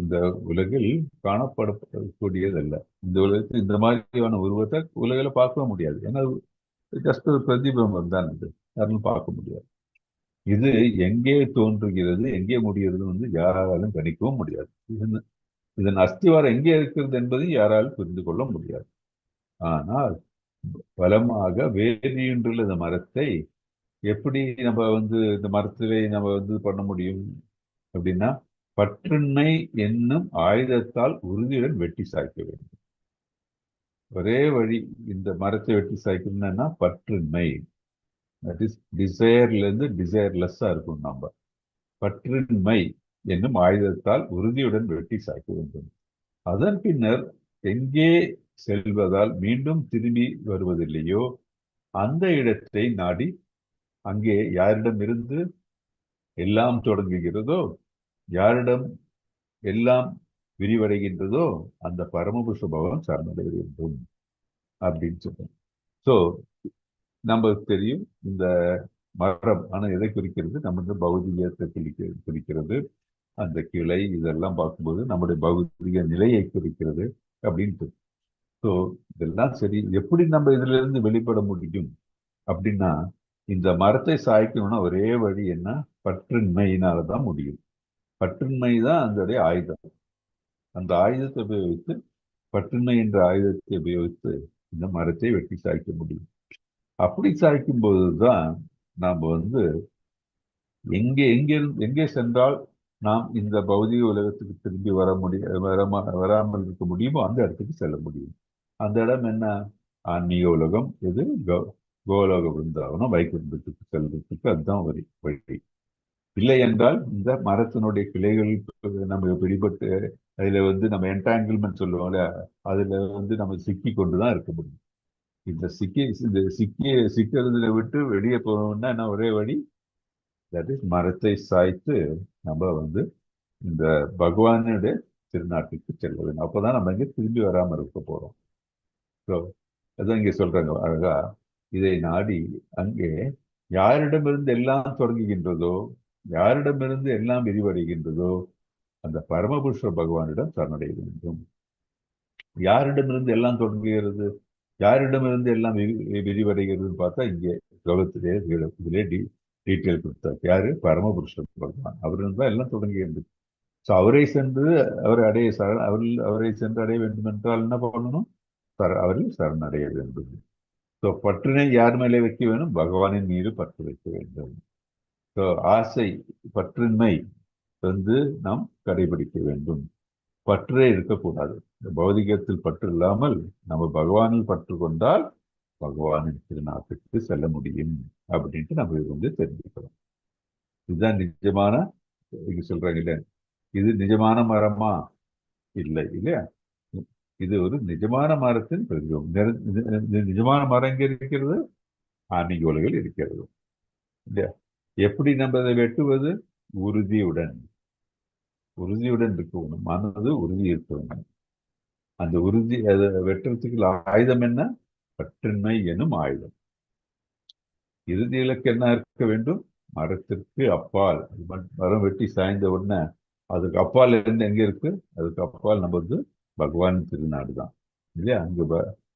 [SPEAKER 1] இந்த உலகில் காணப்படக்கூடியதல்ல. இந்த உலகத்தில் இந்த மாதிரியான உருவத்தை உலகில் பார்க்க முடியாது. ஏன்னா ஜஸ்ட் ஒரு பிரதிபிம்பம் தான், இது யாரும் பார்க்க முடியாது. இது எங்கே தோன்றுகிறது, எங்கே முடிகிறது வந்து யாராலும் கணிக்கவும் முடியாது. இதன் அஸ்திவாரம் எங்கே இருக்கிறது என்பதையும் யாராலும் புரிந்து கொள்ள முடியாது. ஆனால் பலமாக வேரூன்றுள்ள இந்த மரத்தை எப்படி நம்ம வந்து இந்த மரத்திலே நம்ம வந்து பண்ண முடியும் அப்படின்னா, பற்றின்மை என்னும் ஆயுதத்தால் உறுதியுடன் வெட்டி சாய்க்க வேண்டும். ஒரே வழி இந்த மரத்தை வெட்டி சாய்க்கணும்னா பற்றின்மை, டிசைர்ல இருந்து டிசைர்லெஸ்ஸா இருக்கும். நம்ம பற்றின்மை என்னும் ஆயுதத்தால் உறுதியுடன் வெட்டி சாய்க்க வேண்டும். அதன் பின்னர் எங்கே செல்வதால் மீண்டும் திரும்பி வருவதில்லையோ அந்த இடத்தை நாடி, அங்கே யாரிடம் இருந்து எல்லாம் தொடங்குகிறதோ, யாரிடம் எல்லாம் விரிவடைகின்றதோ அந்த பரமபுருஷ பகவான் சரணடைய வேண்டும் அப்படின்னு சொல்றோம். ஸோ நமக்கு தெரியும் இந்த மரம் ஆனா எதை குறிக்கிறது? நம்ம பௌதிகத்தை குறிக்கிறது. அந்த கிளை இதெல்லாம் பார்க்கும்போது நம்முடைய பௌதிக நிலையை குறிக்கிறது அப்படின்ட்டு. ஸோ இதெல்லாம் சரி, எப்படி நம்ம இதுல இருந்து வெளிப்பட முடியும் அப்படின்னா, இந்த மரத்தை சாய்க்கணும்னா ஒரே வழி என்ன? பற்றின்மையினாலதான் முடியும். பற்றின்மை தான் அதனுடைய ஆயுதம். அந்த ஆயுதத்தை உபயோகித்து, பற்றின்மை என்ற ஆயுதத்தை உபயோகித்து இந்த மரத்தை வெட்டி சாய்க்க முடியும். அப்படி சாய்க்கும் போதுதான் நாம் வந்து எங்கே சென்றால் நாம் இந்த பௌதிக உலகத்துக்கு திரும்பி வராமல் இருக்க முடியுமோ அந்த இடத்துக்கு செல்ல முடியும். அந்த இடம் என்ன? ஆன்மீக உலகம் இது கோலோக பிருந்தாவனம் வைகுண்டத்துக்கு செல்வதற்கு அதுதான் வழி. இல்லை என்றால் இந்த மரத்தினுடைய கிளைகள் நம்ம பிடிபட்டு அதுல நம்ம என்டாங்கிள்மெண்ட் சொல்லுவோம்ல, அதுல நம்ம சிக்கி கொண்டுதான் இருக்க முடியும். இந்த சிக்கிறதுல விட்டு வெளியே போகணும்னா என்ன ஒரே வழி, தட் இஸ் மரத்தை சாய்த்து நம்ம இந்த பகவானுடைய திருநாட்டுக்கு செல்ல வேண்டும். அப்பதான் நம்ம இங்க திரும்பி வராம இருக்க போறோம். ஸோ அதான் இங்க சொல்றாங்க அழகா, இதை நாடி அங்கே யாரிடமிருந்து எல்லாம் தொடங்குகின்றதோ, யாரிடமிருந்து எல்லாம் விரிவடைகின்றதோ அந்த பரமபுருஷ பகவானிடம் சரணடைய வேண்டும். யாரிடமிருந்து எல்லாம் தொடங்குகிறது, யாரிடமிருந்து எல்லாம் விரிவடைகிறதுன்னு பார்த்தா இங்கே லோகத்திலே இதிலே டீட்டெயில் கொடுத்தார். யாரு? பரமபுருஷ பகவான். அவரிடம் தான் எல்லாம் தொடங்குகிறது. ஸோ அவரை சென்று அவரை சென்று அடைய வேண்டும் என்றால் என்ன பண்ணணும்? அவரில் சரணடைய வேண்டும். ஸோ பற்றினை யார் மேலே வைக்க வேண்டும்? பகவானின் மீது பற்று வைக்க வேண்டும். ஸோ ஆசை பற்றின்மை நாம் கடைபிடிக்க வேண்டும். பற்றே இருக்கக்கூடாது. பௌதிகத்தில் பற்று இல்லாமல் நம்ம பகவானில் பற்று கொண்டால் பகவானின் திருநாட்டுக்கு செல்ல முடியும் அப்படின்ட்டு நம்ம தெரிஞ்சுக்கிறோம். இதுதான் நிஜமான, இங்க சொல்றாங்க இல்ல, இது நிஜமான மரமா? இல்லை இல்லையா? இது ஒரு நிஜமான மரத்தின் பிரதிபம். நிஜமான மரம் எங்க இருக்கிறது? ஆன்மீக உலகில் இருக்கிறது இல்லையா? எப்படி நம்ம அதை வெட்டுவது? உறுதியுடன் இருக்கணும். மனது உறுதி இருக்கணும். அந்த உறுதி, அதை வெட்டுறதுக்கு ஆயுதம் என்ன? பற்றின்மை எனும் ஆயுதம். இறுதி இலக்கு என்ன இருக்க வேண்டும்? மரத்திற்கு அப்பால். மரம் வெட்டி சாய்ந்த உடனே அதுக்கு அப்பால் இருந்து எங்க இருக்கு? அதுக்கு அப்பால் நம்ம பகவான் திருநாடு தான் இல்லையா?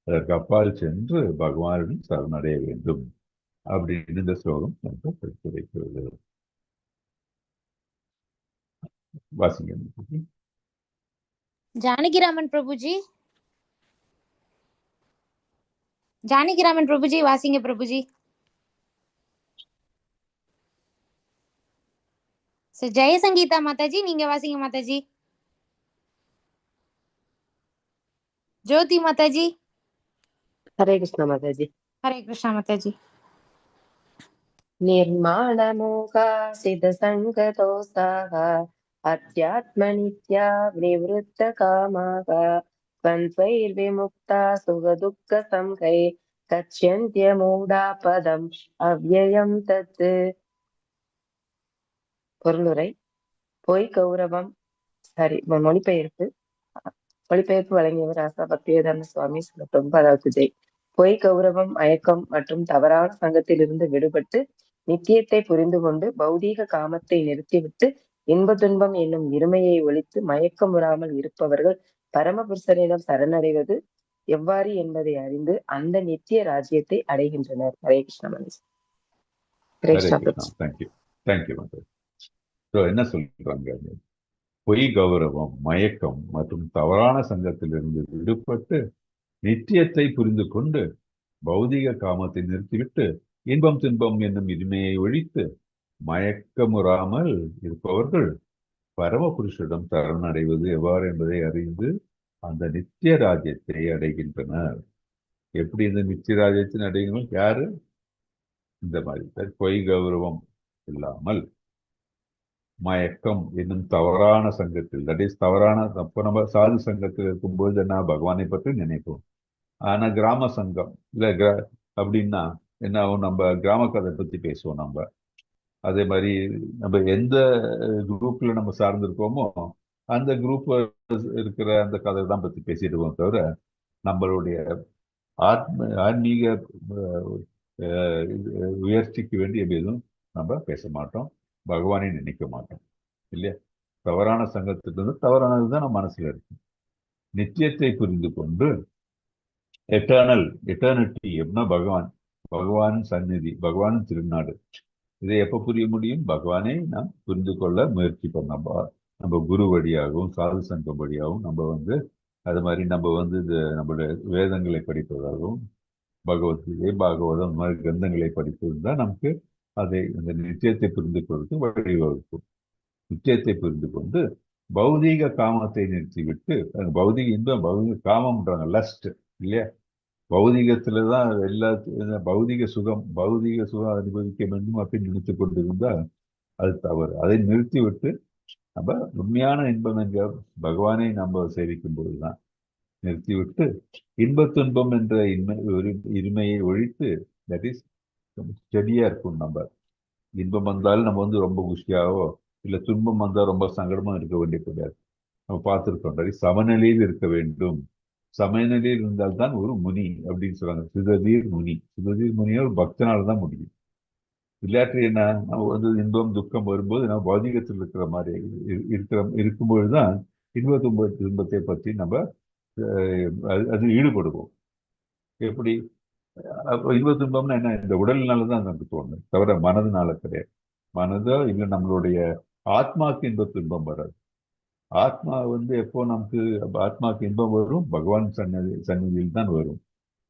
[SPEAKER 1] அதற்கு அப்பால் சென்று பகவானுடன் சரணடைய வேண்டும் அப்படின்னு இந்த ஸ்லோகம் எடுத்து வைக்கிறது. வாசிங்க.
[SPEAKER 6] ஜானகிராமன் பிரபுஜி, ஜானகிராமன் பிரபுஜி வாசிங்க பிரபுஜி. ஜெயசங்கீதா மாதாஜி நீங்க வாசிங்க மாதாஜி. ஜோதி மாதாஜி.
[SPEAKER 9] ஹரே கிருஷ்ணா மாதாஜி.
[SPEAKER 6] ஹரே கிருஷ்ணா மாதாஜி.
[SPEAKER 9] நிர்மாண மோகாசித சங்கதோசாக அத்யாத்ம நித்யா விநிவృత్త காமாக ஸ்வந்த்வைர் விமுக்தா சுக துக்க சம்ஹை கச்யந்த்ய மூடா பதம் அவ்யயம் தத்து. பொருளுரை. பொய் கௌரவம் மொழிபெயர்ப்பு வழங்கியவர் ஆசா பக்திவேதாந்த சுவாமி பிரபுபாதாவுக்கு ஜெய். பொய் கௌரவம், மயக்கம் மற்றும் தவறான சங்கத்திலிருந்து விடுபட்டு நித்தியத்தை புரிந்து கொண்டு பௌதீக காமத்தை நிறுத்திவிட்டு இன்ப துன்பம் என்னும் இருமையை ஒழித்து மயக்கமுறாமல் இருப்பவர்கள் பரமபுருஷரிடம் சரணடைவது எவ்வாறு என்பதை அறிந்து அந்த நித்திய ராஜ்யத்தை அடைகின்றனர். ஹரே கிருஷ்ணா மனிஷ். ஹரே
[SPEAKER 1] கிருஷ்ணா. என்ன சொல்றாங்க? பொய் கௌரவம், மயக்கம் மற்றும் தவறான சங்கத்திலிருந்து விடுபட்டு நித்தியத்தை புரிந்து கொண்டு பௌதிக காமத்தை நிறுத்திவிட்டு இன்பம் துன்பம் என்னும் இருமையை ஒழித்து மயக்கமுறாமல் இருப்பவர்கள் பரமபுருஷரிடம் சரணடைவது எவ்வாறு என்பதை அறிந்து அந்த நித்திய ராஜ்யத்தை அடைகின்றனர். எப்படி இந்த நித்திய ராஜ்யத்தின் அடைகின்றனர்? யாரு? இந்த மாதிரி பொய் கௌரவம் இல்லாமல் மயக்கம் என்னும் தவறான சங்கத்தில், தட் இஸ் தவறான, அப்போ நம்ம சாது சங்கத்தில் இருக்கும்போது என்ன? பகவானை பற்றி நினைப்போம். ஆனா கிராம சங்கம் இல்ல அப்படின்னா என்ன ஆகும்? நம்ம கிராம கதை பத்தி பேசுவோம். நம்ம அதே மாதிரி நம்ம எந்த குரூப்ல நம்ம சார்ந்திருக்கோமோ அந்த குரூப் இருக்கிற அந்த கதை தான் பத்தி பேசிட்டு இருக்கோம். தவிர நம்மளுடைய ஆன்மீக உயர்ச்சிக்கு வேண்டிய எதுவும் நம்ம பேச மாட்டோம், பகவானை நினைக்க மாட்டோம் இல்லையா? தவறான சங்கத்திலிருந்து தவறானதுதான் நம்ம மனசுல இருக்கு. நித்தியத்தை புரிந்து கொண்டு எட்டர்னிட்டி எப்படின்னா பகவான் சந்நிதி, பகவான் திருநாடு. இதை எப்ப புரிய முடியும்? பகவானை நாம் புரிந்து கொள்ள முயற்சி பண்ண நம்ம குரு வழியாகவும் சாது சங்கம் வழியாகவும் நம்ம அது மாதிரி நம்ம நம்மளுடைய வேதங்களை படிப்பதாகவும் பகவத்கீதை பாகவதம் இந்த மாதிரி கிரந்தங்களை படிப்பது தான் நமக்கு இந்த நித்தியத்தை புரிந்து கொள்வதற்கு வழிவகுக்கும். நித்தியத்தை புரிந்து கொண்டு பௌதீக காமத்தை நிறுத்திவிட்டு, பௌதீக இன்பம், பௌதீக காமம்ன்றாங்க, லஸ்ட் இல்லையா? பௌதிகத்துலதான் எல்லா பௌதிக சுகம் அனுபவிக்க வேண்டும் அப்படின்னு நினைத்து கொண்டிருந்தா அது தவறு. அதை நிறுத்திவிட்டு நம்ம உண்மையான இன்பம் என்கிற பகவானை நம்ம சேவிக்கும் பொழுதுதான் நிறுத்திவிட்டு இன்பத் துன்பம் என்ற இருமையை ஒழித்து, தட் இஸ் ஸ்டெடியா இருக்கும். நம்ம இன்பம் வந்தாலும் நம்ம ரொம்ப குஷியாவோ இல்லை துன்பம் வந்தால் ரொம்ப சங்கடமா இருக்க வேண்டிய கூடாது. நம்ம பார்த்துருக்கோம், சமநிலையில் இருக்க வேண்டும். சமநிலையில் இருந்தால்தான் ஒரு முனி அப்படின்னு சொல்றாங்க. சுததீர் முனியா ஒரு பக்தனால தான் முடியும். இல்லாட்டி என்ன, நம்ம இன்பம் துக்கம் வரும்போது நம்ம பௌதிகத்தில் இருக்கிற மாதிரி இருக்கும்பொழுதுதான் துன்பத்தை பற்றி நம்ம அது ஈடுபடுவோம். எப்படி இன்ப துன்பம்னா என்ன, இந்த உடல்னாலதான் நமக்கு தோணும், தவிர மனதுனால கிடையாது. மனதோ இல்லை நம்மளுடைய ஆத்மாக்கு இன்ப துன்பம் வராது. ஆத்மா எப்போ நமக்கு ஆத்மாக்கு இன்பம் வரும், பகவான் சந்நிதியில் தான் வரும்.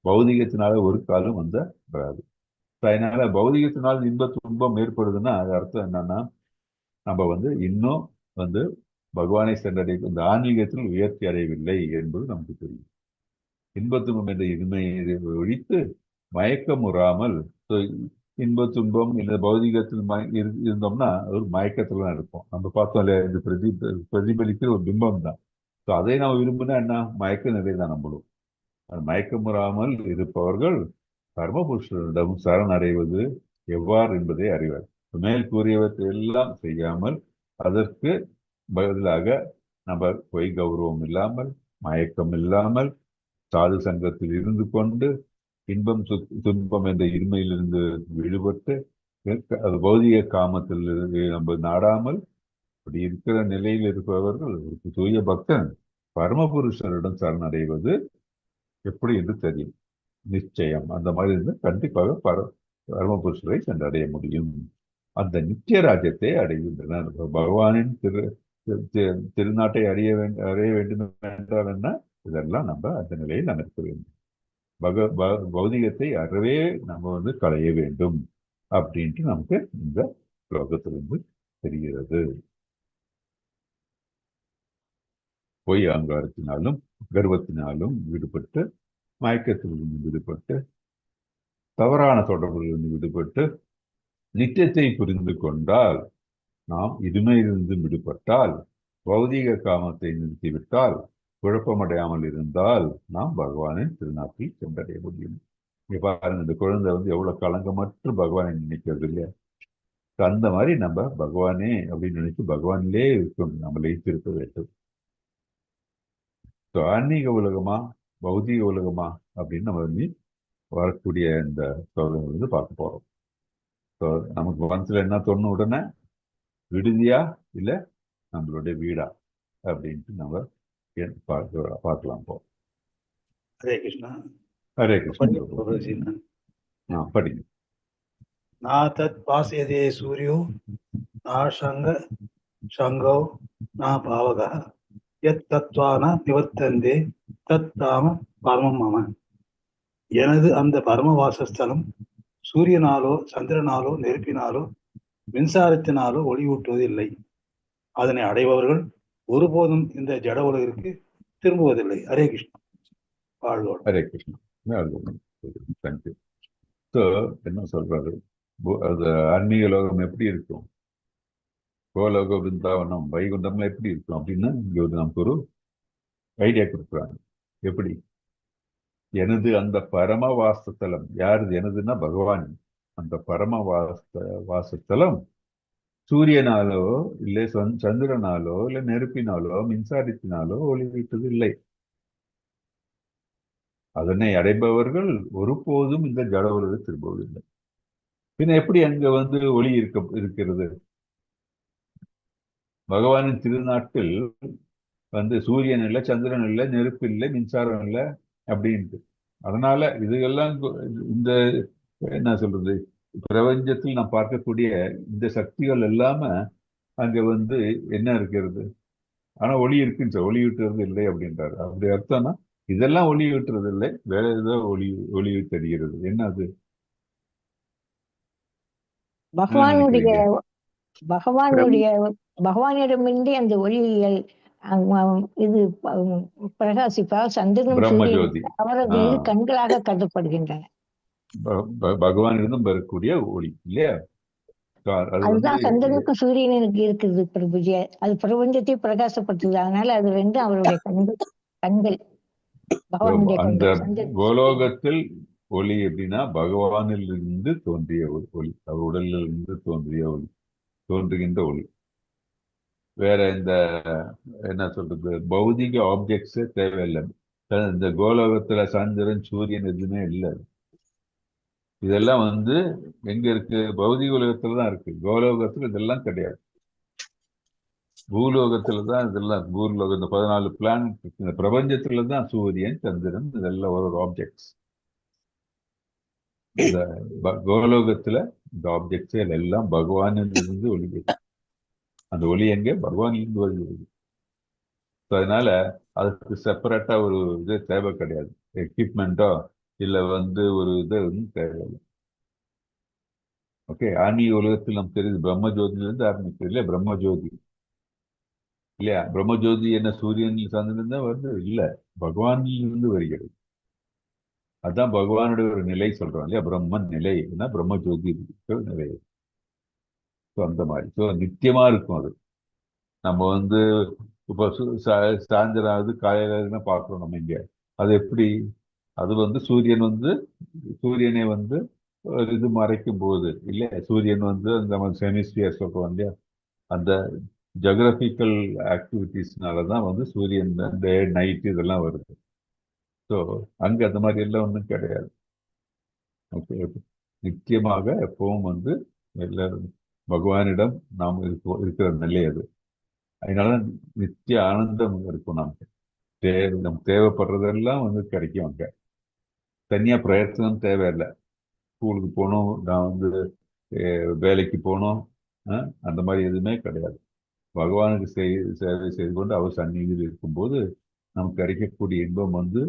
[SPEAKER 1] பௌதிகத்தினால ஒரு காலம் வராது. அதனால பௌதிகத்தினால் இன்ப துன்பம் ஏற்படுதுன்னா அது அர்த்தம் என்னன்னா, நம்ம இன்னும் பகவானை சென்றடைய இந்த ஆன்மீகத்தில் உயர்த்தி அடையவில்லை என்பது நமக்கு தெரியும். இன்ப துன்பம் என்ற இனிமையை ஒழித்து மயக்கமுறாமல், இன்ப துன்பம் இந்த பௌதிகத்தில் இருந்தோம்னா ஒரு மயக்கத்துல தான் இருப்போம். நம்ம பார்த்தோம் இல்லையா, இந்த பிரதிபலிக்கிற ஒரு பிம்பம் தான். ஸோ அதை நம்ம விரும்பினா என்ன, மயக்க நிலை தான் நம்மளும். அது மயக்கமுறாமல் இருப்பவர்கள் பரமபுருஷரிடம் சரணடைவது எவ்வாறு என்பதை அறிவார். மேல் கூறியவற்றை எல்லாம் செய்யாமல் அதற்கு பதிலாக நம்ம பொய் கௌரவம் இல்லாமல், மயக்கம் இல்லாமல், சாது சங்கத்தில் இருந்து கொண்டு இன்பம் துன்பம் என்ற இருமையிலிருந்து விடுபட்டு அது பௌதிக காமத்தில் நம்ம நாடாமல் அப்படி இருக்கிற நிலையில் இருப்பவர்கள் ஒரு தூய பக்தன் பரமபுருஷரிடம் சரணடைவது எப்படி என்று தெரியும். நிச்சயம் அந்த மாதிரி இருந்து கண்டிப்பாக பரமபுருஷரை சென்றடைய முடியும். அந்த நித்திய ராஜ்யத்தை அடைகின்றனர். பகவானின் திருநாட்டை அடைய வேண்டும் என்றால் என்ன, இதெல்லாம் நம்ம அந்த நிலையில் அமைக்க வேண்டும். பௌதிகத்தை அறவே நம்ம களைய வேண்டும் அப்படின்ட்டு நமக்கு இந்த ஸ்லோகத்திலிருந்து தெரிகிறது. பொய் அகங்காரத்தினாலும் கர்வத்தினாலும் விடுபட்டு, மயக்கத்திலிருந்து விடுபட்டு, தவறான தொடர்புகளிலிருந்து விடுபட்டு, நித்தியத்தை புரிந்து கொண்டால், நாம் இருமையிலிருந்து விடுபட்டால், பௌதிக காமத்தை நிறுத்திவிட்டால், குழப்பமடையாமல் இருந்தால் நாம் பகவானின் திருநாட்டில் சென்றடைய முடியும். இங்க பாருங்க, இந்த குழந்தை எவ்வளவு களங்கமற்று பகவானை நினைக்கிறது இல்லையா? அந்த மாதிரி நம்ம பகவானே அப்படின்னு நினைச்சு பகவானிலே இருக்கும் நம்மளை திருப்ப வேண்டும். ஆன்மீக உலகமா பௌதிக உலகமா அப்படின்னு நம்ம வரக்கூடிய இந்த சோதனை பார்க்க போறோம். நமக்கு மனசுல என்ன தோணும், உடனே விடுதியா இல்ல நம்மளுடைய வீடா அப்படின்ட்டு நம்ம பார்க்கலாம் போ.
[SPEAKER 2] ஹரே கிருஷ்ணா.
[SPEAKER 1] ஹரே கிருஷ்ணா. படிங்க.
[SPEAKER 2] நா தத் பாஸ்யதே சூரியோ நா சங்கோ நா பாவகா யத் தத்வான நிவர்த்தந்தே தத் தாம பரமம் மம. எனது அந்த பரம வாசஸ்தலம் சூரியனாலோ சந்திரனாலோ நெருப்பினாலோ மின்சாரத்தினாலோ ஒளியூட்டுவது இல்லை. அதனை அடைபவர்கள் ஒருபோதும் இந்த ஜட உலகிற்கு திரும்புவதில்லை. ஹரே கிருஷ்ணா. வாழ்வோம்.
[SPEAKER 1] ஹரே கிருஷ்ணா. தேங்க்யூ. ஸோ என்ன சொல்றாரு, அது ஆன்மீக லோகம் எப்படி இருக்கும், கோலோக பிருந்தாவனம் வைகுண்டம்லாம் எப்படி இருக்கும் அப்படின்னு இங்க நமக்கு ஒரு ஐடியா கொடுக்குறாங்க. எப்படி, எனது அந்த பரம வாசத்தலம், யாரு எனதுன்னா பகவான், அந்த பரம வாசத்தலம் சூரியனாலோ இல்லை சந்திரனாலோ இல்லை நெருப்பினாலோ மின்சாரத்தினாலோ ஒளிவிட்டது இல்லை. அதனை அடைபவர்கள் ஒருபோதும் இந்த ஜட உலகத்தில் திரும்பவில்லை. பின்ன எப்படி அங்க ஒளி இருக்கிறது? பகவானின் திருநாட்டில் சூரியன் இல்லை, சந்திரன் இல்லை, நெருப்பு இல்லை, மின்சாரம் இல்லை அப்படின்ட்டு. அதனால இதுகெல்லாம் இந்த என்ன சொல்றது, பிரபஞ்சத்தில் நாம் பார்க்கக்கூடிய இந்த சக்திகள் எல்லாம அங்க என்ன இருக்கிறது, ஆனா ஒளி இருக்குன்னு ஒளி விட்டுறது இல்லை அப்படின்றாரு. அப்படி அர்த்தம்னா இதெல்லாம் ஒளி விட்டுறது இல்லை, வேற ஏதோ ஒளி தெரிகிறது. என்ன அது?
[SPEAKER 5] பகவானிடமின்றி அந்த ஒளியியல் இது பிரகாசிப்பால் சந்திரனும் சூரியனும்
[SPEAKER 1] பிரம்மஜோதி.
[SPEAKER 5] அவரது இரு கண்களாக கருதப்படுகின்றன.
[SPEAKER 1] பகவானிடம் வரக்கூடிய ஒளி இல்லையா? அது
[SPEAKER 5] அதுதான் சந்திரனுக்கும் சூரியனுக்கு இருக்குது பிரபுஜி. அது பிரபஞ்சத்தை பிரகாசப்படுத்துது. அதனால அது ரெண்டும் அவருடைய கண்கள் பகவானுடைய
[SPEAKER 1] அந்த
[SPEAKER 5] கண்கள்.
[SPEAKER 1] கோலோகத்தில் ஒளி எப்படின்னா பகவானில் இருந்து தோன்றிய ஒளி, அவர் உடலில் இருந்து தோன்றுகின்ற ஒளி. வேற இந்த என்ன சொல்றது பௌதிக ஆப்ஜெக்ட்ஸே தேவையில்லை. இந்த கோலோகத்துல சந்திரன் சூரியன் எதுவுமே இல்லை. இதெல்லாம் எங்க இருக்கு? பௌதிக உலகத்துலதான் இருக்கு. கோலோகத்துல இதெல்லாம் கிடையாது. பூலோகத்துலதான் இதெல்லாம். பூலோகம் இந்த 14 பிளானட் இருக்கு. இந்த பிரபஞ்சத்துலதான் சூரியன் சந்திரன் இதெல்லாம் ஒரு ஆப்ஜெக்ட்ஸ். இந்த கோலோகத்துல இந்த ஆப்ஜெக்ட்ஸ் எல்லாம் பகவானிலிருந்து ஒளிகிறது. அந்த ஒளி எங்க? பகவானிலிருந்து வருகிறது. அதனால அதுக்கு செப்பரேட்டா ஒரு இது தேவை கிடையாது. எக்யூப்மெண்ட்டோ இல்ல ஒரு இது தேவையில்லை. ஓகே. ஆன்மீக உலகத்தில் நமக்கு தெரியுது பிரம்மஜோதியிலிருந்து ஆரம்பிக்கிறது இல்லையா? பிரம்மஜோதி இல்லையா? பிரம்மஜோதி என்ன சூரியன் சந்திரன் தான் வருது? இல்ல, பகவானிலிருந்து வருகிறது. அதுதான் பகவானுடைய ஒரு நிலை சொல்றோம் இல்லையா? பிரம்மன் நிலை பிரம்மஜோதி நிலை. அந்த மாதிரி நித்தியமா இருக்கும். அது நம்ம இப்ப சாயந்தரம் காலையில பார்க்கிறோம் நம்ம இங்க. அது எப்படி? அது சூரியனை ஒரு இது மறைக்கும் போது இல்லையா? சூரியன் நம்ம செமிஸ்பியர் சொல்றோம் இல்லையா? அந்த ஜியோகிராபிக்கல் ஆக்டிவிட்டிஸ்னாலதான் சூரியன் டே நைட் இதெல்லாம் வருது. ஸோ அங்க அந்த மாதிரி எல்லாம் ஒன்றும் கிடையாது. ஓகே. நிச்சயமாக எப்பவும் எல்லாரும் பகவானிடம் நாம் இருக்கிற நிலை அது. அதனால நித்திய ஆனந்தம் இருக்கும். நமக்கு தேவைப்படுறதெல்லாம் கிடைக்கும். அங்க தனியா பிரயத்தனம் தேவையில்லை. ஸ்கூலுக்கு போகணும், நான் வேலைக்கு போகணும், அந்த மாதிரி எதுவுமே கிடையாது. பகவானுக்கு சேவை செய்து கொண்டு அவர் சந்நிதியில் இருக்கும்போது நமக்கு கிடைக்கக்கூடிய இன்பம் அது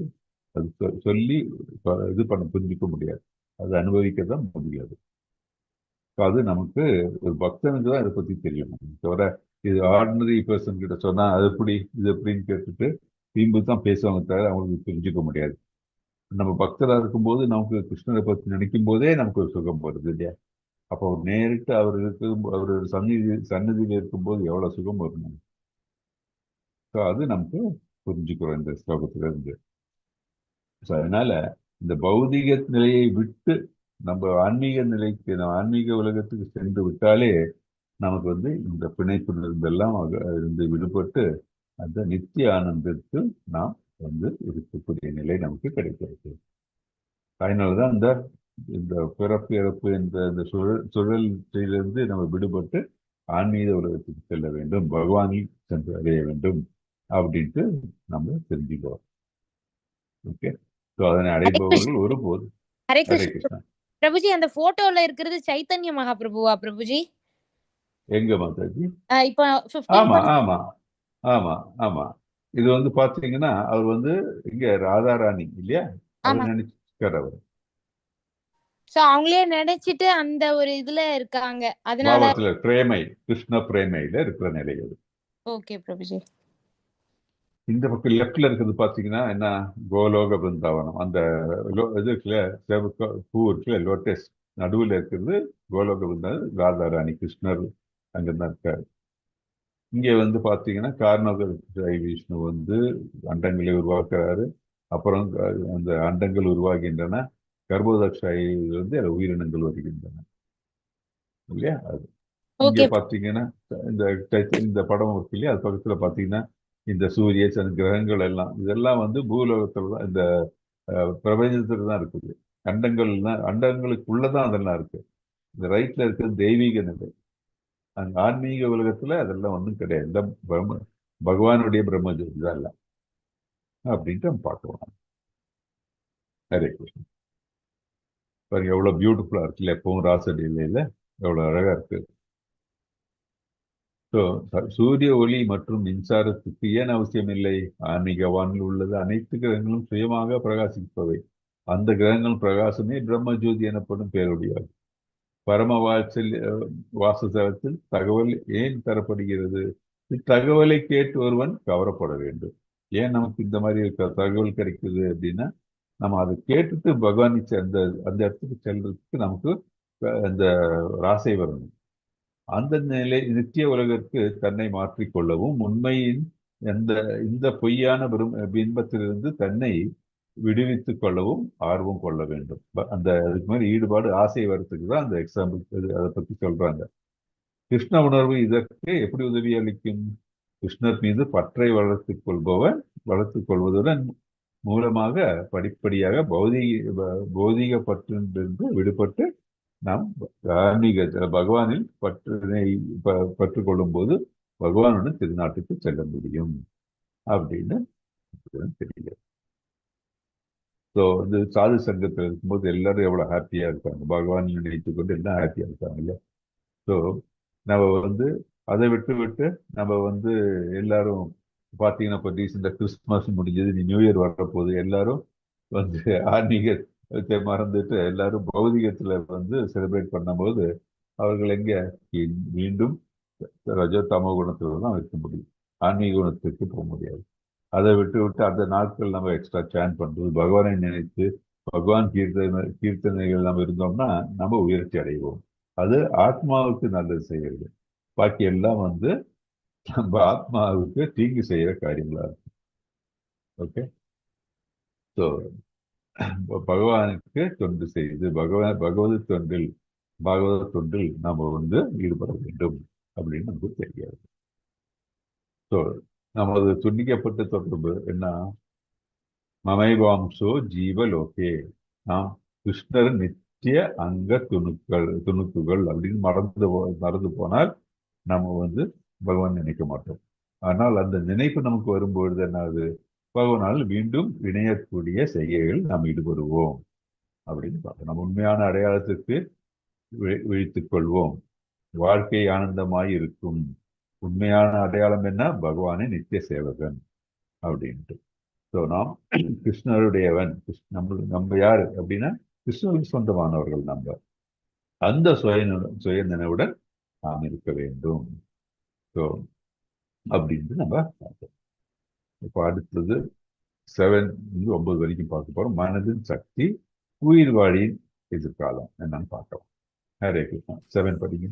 [SPEAKER 1] சொல்லி இது புரிஞ்சிக்க முடியாது. அது அனுபவிக்க தான் முடியாது. அது நமக்கு ஒரு பக்தனுக்கு தான் இதை பத்தி தெரியும். தவிர இது ஆர்டினரி பர்சன் கிட்ட சொன்னா அது எப்படி இது எப்படின்னு கேட்டுட்டு திரும்பி தான் பேசுவாங்க தவிர அவங்களுக்கு புரிஞ்சுக்க முடியாது. நம்ம பக்தராக இருக்கும்போது நமக்கு கிருஷ்ணரை பற்றி நினைக்கும் போதே நமக்கு ஒரு சுகம் வருது இல்லையா? அப்போ நேரிட்டு அவர் சன்னதியில் இருக்கும்போது எவ்வளவு சுகம் வரும். அது நமக்கு புரிஞ்சுக்கிறோம் இந்த ஸ்லோகத்துல இருந்து. அதனால இந்த பௌதிக நிலையை விட்டு நம்ம ஆன்மீக உலகத்துக்கு சென்று விட்டாலே நமக்கு இந்த பிணைப்பிலிருந்தெல்லாம் இருந்து விடுபட்டு அந்த நித்திய ஆனந்தத்தில் நாம் இருக்கக்கூடிய நிலை நமக்கு கிடைக்கிறது. அதனாலதான் இந்த பிறப்பு இறப்பு என்ற இந்த சுழலிலிருந்து நம்ம விடுபட்டு ஆன்மீக உலகத்துக்கு செல்ல வேண்டும், பகவானில் சென்று அடைய வேண்டும் அப்படின்ட்டு நம்ம தெரிஞ்சுக்கிறோம். ஓகே. அதனை அடைபவர்கள் ஒருபோது.
[SPEAKER 6] ஹரே கிருஷ்ணா. பிரபுஜி, அந்த போட்டோல இருக்கிறது சைத்தன்ய மகாபிரபுவா பிரபுஜி?
[SPEAKER 1] எங்க மாதாஜி?
[SPEAKER 6] இப்போ
[SPEAKER 1] ஆமா ஆமா ஆமா ஆமா. இது பாத்தீங்கன்னா அவர் இங்க ராதாராணி இல்லையா? அவர் நினைச்சுக்கார். அவர்
[SPEAKER 6] அவங்களே நினைச்சிட்டு அந்த ஒரு இதுல இருக்காங்க. அதனால
[SPEAKER 1] பிரேமை, கிருஷ்ண பிரேமையில இருக்கிற நிலை அது.
[SPEAKER 6] ஓகே பிரபுஜி.
[SPEAKER 1] இந்த பக்கம் லெப்ட்ல இருக்கிறது பாத்தீங்கன்னா என்ன? கோலோக பிருந்தாவனம். அந்த இது இருக்குல்ல, பூ இருக்குல்ல, லோட்டஸ் நடுவில் இருக்கிறது கோலோக பிருந்தாவனம். ராதாராணி கிருஷ்ணர் அங்கதான் இருக்காரு. இங்க பாத்தீங்கன்னா கார்ணவ விஷ்ணு அண்டங்களை உருவாக்குறாரு. அப்புறம் அந்த அண்டங்கள் உருவாகின்றன. கர்ப்போதக்ஷாயிலிருந்து உயிரினங்கள் வருகின்றன இல்லையா? அது இங்க பாத்தீங்கன்னா இந்த படம் இருக்கு இல்லையா? அது பக்கத்துல பாத்தீங்கன்னா இந்த சூரிய சந்திர கிரகங்கள் எல்லாம் இதெல்லாம் பூலோகத்துல தான், இந்த பிரபஞ்சத்துல தான் இருக்குது. அண்டங்களுக்குள்ளதான் அதெல்லாம் இருக்கு. இந்த ரைட்ல இருக்கிறது தெய்வீக நிலை. அந்த ஆன்மீக உலகத்துல அதெல்லாம் ஒன்றும் கிடையாது. இந்த பகவானுடைய பிரம்மஜோதி தான் எல்லாம் அப்படின்ட்டு நம்ம பார்க்கலாம். ஹரே கிருஷ்ணன். பாருங்க எவ்வளவு பியூட்டிஃபுல்லா இருக்குல்ல, எப்பவும் ராசலீலையில எவ்வளவு அழகா இருக்கு. சூரிய ஒளி மற்றும் மின்சாரத்துக்கு ஏன் அவசியம் இல்லை? ஆன்மீக வானில் உள்ளது அனைத்து கிரகங்களும் சுயமாக பிரகாசிப்பவை. அந்த கிரகங்கள் பிரகாசமே பிரம்மஜோதி எனப்படும் பேருடையாகும். பரம வாசஸ்தலத்தில் தகவல் ஏன் தரப்படுகிறது? தகவலை கேட்டு ஒருவன் கவரப்பட வேண்டும். ஏன் நமக்கு இந்த மாதிரி தகவல் கிடைக்குது அப்படின்னா, நம்ம அதை கேட்டுட்டு பகவான் அந்த அந்த இடத்துக்கு செல்றதுக்கு நமக்கு அந்த ராசை வரணும். அந்த நிலை நித்திய உலகிற்கு தன்னை மாற்றிக்கொள்ளவும் உண்மையின் இந்த பொய்யான பின்பத்திலிருந்து தன்னை விடுவித்துக் கொள்ளவும் ஆர்வம் கொள்ள வேண்டும். அந்த அதுக்கு மாதிரி ஈடுபாடு ஆசை வரத்துக்கு தான் அந்த எக்ஸாம்பிள் அதை பத்தி சொல்றாங்க. கிருஷ்ண உணர்வு இதற்கு எப்படி உதவி அளிக்கும்? கிருஷ்ணர் மீது பற்றை வளர்த்துக் கொள்வதுடன் மூலமாக படிப்படியாக பௌதிக பற்றிலிருந்து விடுபட்டு நாம் ஆன்மீக பகவானில் பற்று கொள்ளும் போது பகவானுடன் திருநாட்டுக்கு செல்ல முடியும் அப்படின்னு தெரிகிறது. ஸோ இந்த சாது சங்கத்தில் இருக்கும்போது எல்லாரும் எவ்வளவு ஹாப்பியா இருக்காங்க, பகவான் நினைத்து கொண்டு எல்லாம் ஹாப்பியா இருக்காங்க இல்லையா? ஸோ நம்ம அதை விட்டு நம்ம எல்லாரும் பார்த்தீங்கன்னா இப்போ ரீசெண்டாக கிறிஸ்துமஸ் முடிஞ்சது, நியூ இயர் வரப்போகுது, எல்லாரும் ஆன்மீகத்தை மறந்துட்டு எல்லாரும் பௌதிகத்துல செலிப்ரேட் பண்ணும்போது அவர்கள் எங்க மீண்டும் ரஜோ தமோ குணத்துல தான் இருக்க முடியும், ஆன்மீக குணத்துக்கு போக முடியாது. அதை விட்டு அந்த நாட்கள் நம்ம எக்ஸ்ட்ரா சேன் பண்றது, பகவானை நினைத்து பகவான் கீர்த்தனைகள் நம்ம இருந்தோம்னா நம்ம உயர்ச்சி அடைவோம். அது ஆத்மாவுக்கு நல்லது செய்யறது. பாக்கி எல்லாம் நம்ம ஆத்மாவுக்கு தீங்கு செய்யற காரியங்களா இருக்கு. ஓகே, ஸோ பகவானுக்கு தொண்டு செய்து பகவத தொண்டில் நாம ஈடுபட வேண்டும் அப்படின்னு நமக்கு தெரியாது. ஸோ நமது துண்டிக்கப்பட்ட தொடர்பு என்ன? மமைவாம்சோ ஜீவலோகே, நாம் கிருஷ்ணர் நித்திய அங்க துணுக்குகள் அப்படின்னு மறந்து போனால் நம்ம பகவான் நினைக்க மாட்டோம். ஆனால் அந்த நினைப்பு நமக்கு வரும்பொழுது என்னாவது, பகவானால் மீண்டும் இணையக்கூடிய செய்கைகள் நாம் ஈடுபடுவோம் அப்படின்னு பார்க்கணும். நம்ம உண்மையான அடையாளத்திற்கு விழித்துக் கொள்வோம். வாழ்க்கை ஆனந்தமாய் இருக்கும். உண்மையான அடையாளம் என்ன? பகவானே நித்திய சேவகன் அப்படின்ட்டு. ஸோ நாம் கிருஷ்ணருடையவன், நம்ம யாரு அப்படின்னா கிருஷ்ணருக்கு சொந்தமானவர்கள். நம்ம அந்த சுய நினைவுடன் நாம் இருக்க வேண்டும். ஸோ அப்படின்ட்டு நம்ம பார்த்தோம். இப்போ அடுத்தது 7 9 வரைக்கும் பார்க்க போறோம். மனதின் சக்தி, உயிர் வாழியின் எதிர்காலம் என்னன்னு பார்க்கலாம். ஹரே கிருஷ்ணா. 7 படிங்க.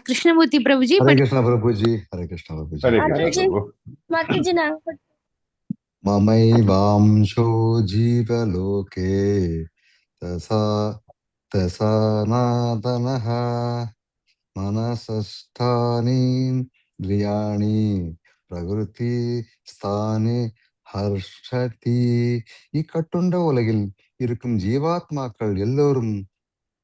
[SPEAKER 6] கிருஷ்ணமூர்த்தி பிரபுஜி.
[SPEAKER 3] ஹரே கிருஷ்ணா பிரபுஜி. ஹரே கிருஷ்ணா பிரபுஜி.
[SPEAKER 1] ஹரே கிருஷ்ணா பிரபு.
[SPEAKER 3] மமைவாம்சோ ஜீவலோகே தசாநாதனஹ மனசஸ்தானீந்திரியாணி பிரகிருதி ஸ்தானி ஹர்ஷதி. இக்கட்டுண்ட உலகில் இருக்கும் ஜீவாத்மாக்கள் எல்லோரும்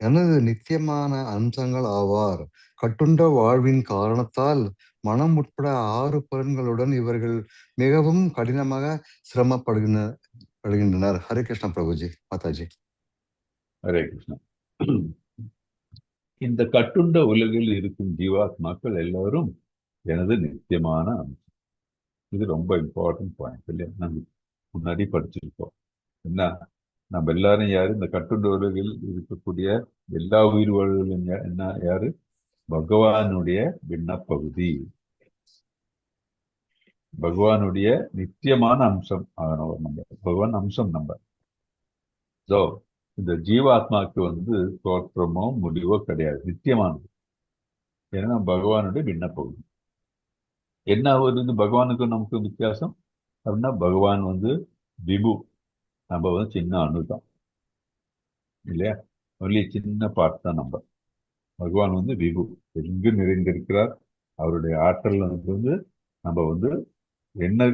[SPEAKER 3] எனது நித்தியமான அம்சங்கள் ஆவார். கட்டுண்ட வாழ்வின் காரணத்தால் மனம் உட்பட 6 புலன்களுடன் இவர்கள் மிகவும் கடினமாக சிரமப்படுகின்றனர். ஹரே கிருஷ்ணா பிரபுஜி. மாதாஜி.
[SPEAKER 1] ஹரே கிருஷ்ணா. இந்த கட்டுண்ட உலகில் இருக்கும் ஜீவாத்மாக்கள் எல்லோரும் எனது நித்தியமான அம்சம். இது ரொம்ப இம்பார்ட்டன்ட் பாயிண்ட் இல்லையா? நம்ம முன்னாடி படிச்சிருக்கோம். என்ன, நம்ம எல்லாரும் யாரு? இந்த கட்டுண்ட உலகில் இருக்கக்கூடிய எல்லா உயிர் வாழ்களும் என்ன யாரு? பகவானுடைய விண்ணப்பகுதி, பகவானுடைய நித்தியமான அம்சம் ஆகணும். நம்ம பகவான் அம்சம் நம்ம. ஸோ இந்த ஜீவாத்மாவுக்கு தோற்றமோ முடிவோ கிடையாது, நித்தியமானது. ஏன்னா பகவானுடைய விண்ணப்பகுதி. என்ன பகவானுக்கும் நமக்கு வித்தியாசம் அப்படின்னா, பகவான் விபு, நம்ம சின்ன அணுதான் இல்லையா? ஒன்லி சின்ன பார்ட் தான் நம்ம. பகவான் விபு, எங்கு நிறைந்திருக்கிறார். அவருடைய ஆற்றல் நம்ம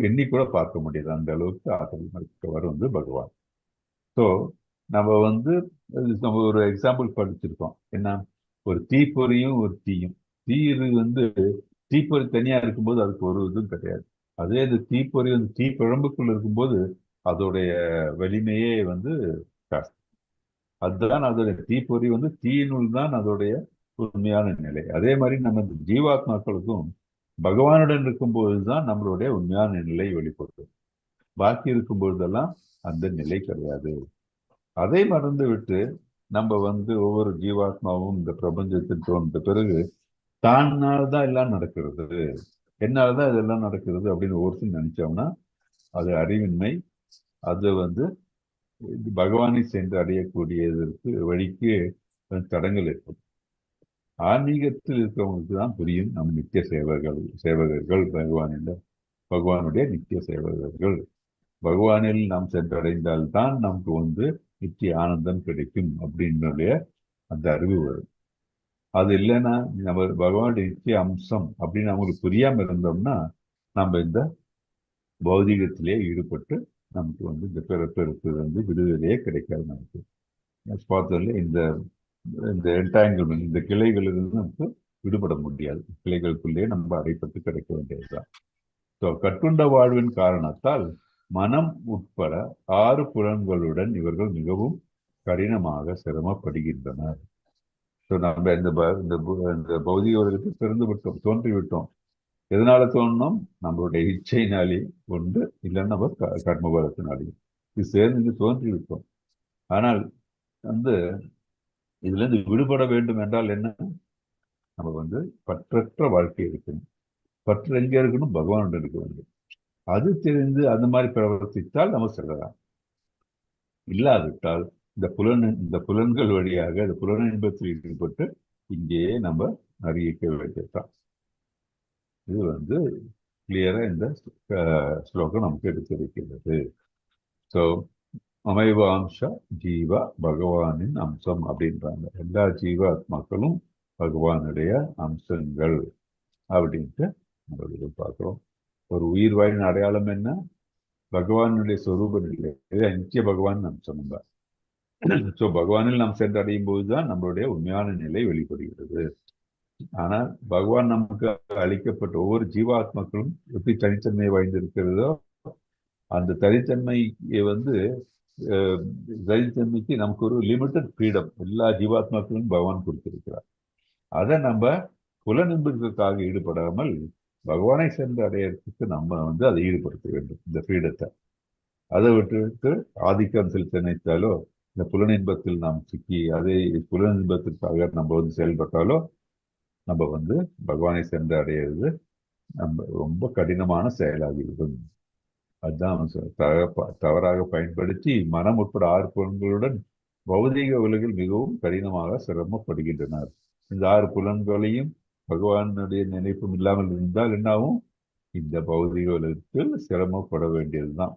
[SPEAKER 1] எண்ணி கூட பார்க்க முடியாது, அந்த அளவுக்கு ஆற்றல் இருக்கவர் பகவான். ஸோ நம்ம ஒரு எக்ஸாம்பிள் படிச்சிருக்கோம். என்ன, ஒரு தீப்பொறியும் ஒரு தீயும். தீப்பொறி தனியா இருக்கும்போது அதுக்கு ஒரு இதுவும் கிடையாது. அதே இந்த தீப்பொறி தீப்பிழம்புக்குள்ள இருக்கும்போது அதோடைய வலிமையே ஜாஸ்தி. அதுதான் அதோடைய தீப்பொறி தீயினுள் தான் அதோடைய உண்மையான நிலை. அதே மாதிரி நம்ம இந்த ஜீவாத்மாக்களுக்கும் பகவானுடன் இருக்கும்போது தான் நம்மளுடைய உண்மையான நிலை வெளிப்படும். பாக்கி இருக்கும் பொழுதெல்லாம் அந்த நிலை கிடையாது. அதை மறந்து விட்டு நம்ம ஒவ்வொரு ஜீவாத்மாவும் இந்த பிரபஞ்சத்தில் தோன்ற பிறகு தானால்தான் எல்லாம் நடக்கிறது, என்னாலதான் இதெல்லாம் நடக்கிறது அப்படின்னு ஒருத்தர் நினைச்சோம்னா அது அறிவின்மை. அது வந்து பகவானை சென்று அடையக்கூடியதற்கு வழிக்கு தடங்கள் ஏற்படும். ஆன்மீகத்தில் இருக்கிறவங்களுக்கு தான் புரியும் நம்ம நித்திய சேவகர்கள் பகவானுடைய நித்திய சேவகர்கள். பகவானில் நாம் சென்றடைந்தால்தான் நமக்கு வந்து நித்திய ஆனந்தம் கிடைக்கும் அப்படின்னுடைய அந்த அறிவு வரும். அது இல்லைன்னா நம்ம பகவானுடைய நித்திய அம்சம் அப்படின்னு அவங்களுக்கு புரியாம இருந்தோம்னா நம்ம இந்த பௌதிகத்திலே ஈடுபட்டு நமக்கு வந்து இந்த பிறப்பிற்கு வந்து விடுதலையே கிடைக்காது. நமக்கு பார்த்ததுல இந்த என்டாங்கிள்மெண்ட், இந்த கிளைகளிலிருந்து நமக்கு விடுபட முடியாது. கிளைகளுக்குள்ளேயே நம்ம அடைப்பட்டு கிடைக்க வேண்டியதுதான். ஸோ கட்டுண்ட வாழ்வின் காரணத்தால் மனம் உட்பட 6 புலன்களுடன் இவர்கள் மிகவும் கடினமாக சிரமப்படுகின்றனர். ஸோ நம்ம இந்த பௌதிக உலகத்தில் பிறந்து விட்டோம், தோன்றிவிட்டோம். எதனால தோணும்? நம்மளுடைய இச்சையினாலே ஒன்று, இல்லைன்னா நம்ம கர்மபலத்தினாலே இது சேர்ந்து தோன்றிவிட்டோம். ஆனால் வந்து இதுல இருந்து விடுபட வேண்டும் என்றால் என்ன? நம்ம வந்து பற்றற்ற வாழ்க்கை இருக்கணும். பற்று எங்க இருக்கணும்? பகவானுடன் இருக்க வேண்டும். அது தெரிந்து அந்த மாதிரி பிரவர்த்தித்தால் நம்ம செல்லலாம். இல்லாவிட்டால் இந்த புலன்கள் வழியாக இந்த புலன் இன்பத்தில் ஈடுபட்டு இங்கேயே நம்ம அறிவிக்க வேண்டியதுதான். இது வந்து கிளியரா இந்த ஸ்லோகம் நமக்கு எடுத்திருக்கிறது. ஸோ அமைவாம்ச ஜீவா பகவானின் அம்சம் அப்படின்றாங்க. எல்லா ஜீவாத்மாக்களும் பகவானுடைய அம்சங்கள் அப்படின்ட்டு நம்ம பார்க்கிறோம். ஒரு உயிர் வாயின் அடையாளம் என்ன? பகவானுடைய சொரூப நிலை. நித்திய பகவான் அம்சம் நம்ம. ஸோ பகவானில் நாம் சென்றடையும் போதுதான் நம்மளுடைய உண்மையான நிலை வெளிப்படுகிறது. ஆனால் பகவான் நமக்கு அளிக்கப்பட்ட ஒவ்வொரு ஜீவாத்மாக்களும் எப்படி தனித்தன்மை வாய்ந்திருக்கிறதோ அந்த தனித்தன்மையை வந்து தனித்தன்மைக்கு நமக்கு ஒரு லிமிட்டட் ஃப்ரீடம் எல்லா ஜீவாத்மாக்களும் பகவான் கொடுத்திருக்கிறார். அதை நம்ம புலனின்பதற்காக ஈடுபடாமல் பகவானை சென்று அடையறதுக்கு நம்ம வந்து அதை ஈடுபடுத்த வேண்டும். இந்த ஃப்ரீடத்தை அதை விட்டு ஆதிக்கம் செலுத்த நினைத்தாலோ இந்த புலனின்பத்தில் நாம் சிக்கி அதே புலனின்பத்திற்காக நம்ம வந்து செயல்பட்டாலோ நம்ம வந்து பகவானை சென்று அடையிறது நம்ம ரொம்ப கடினமான செயலாகிவிடும். அதுதான் தவறாக பயன்படுத்தி மனம் உட்பட 6 புலன்களுடன் பௌதிக உலகில் மிகவும் கடினமாக சிரமப்படுகின்றனர். இந்த 6 புலன்களையும் பகவானுடைய நினைப்பும் இல்லாமல் இருந்தால் என்னாகும்? இந்த பௌதிக உலகத்தில் சிரமப்பட வேண்டியதுதான்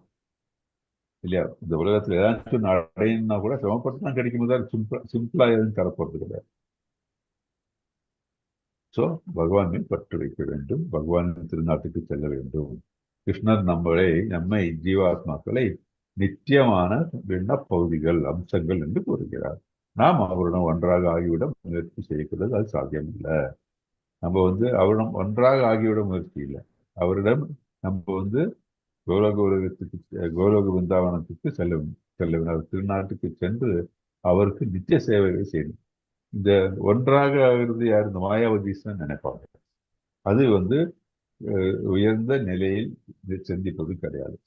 [SPEAKER 1] இல்லையா? இந்த உலகத்துல ஏதாச்சும் அடையணும்னா கூட சிரமப்பட்டு தான் கிடைக்கும் போது சிம்பிளா எதுவும் தரப்போறது கிடையாது. ஸோ பகவானை பற்று வைக்க வேண்டும், பகவானின் திருநாட்டுக்கு செல்ல வேண்டும். கிருஷ்ணர் நம்மை ஜீவாத்மாக்களை நித்தியமான பகுதிகள் அம்சங்கள் என்று கூறுகிறார். நாம் அவருடன் ஒன்றாக ஆகிவிட முயற்சி செய்யக்கூடாது. அது சாத்தியம் இல்லை. நம்ம வந்து அவரிடம் ஒன்றாக ஆகிவிட முயற்சி இல்லை. அவரிடம் நம்ம வந்து கோலோக விருந்தாவனத்துக்கு செல்ல வேண்டும். திருநாட்டுக்கு சென்று அவருக்கு நித்திய சேவைகளை செய்யணும். இந்த ஒன்றாக ஆகிறது யார்? இந்த மாயாவதீசன் நினைப்பாங்க. அது வந்து உயர்ந்த நிலையில் சிந்திப்பது கிடையாது.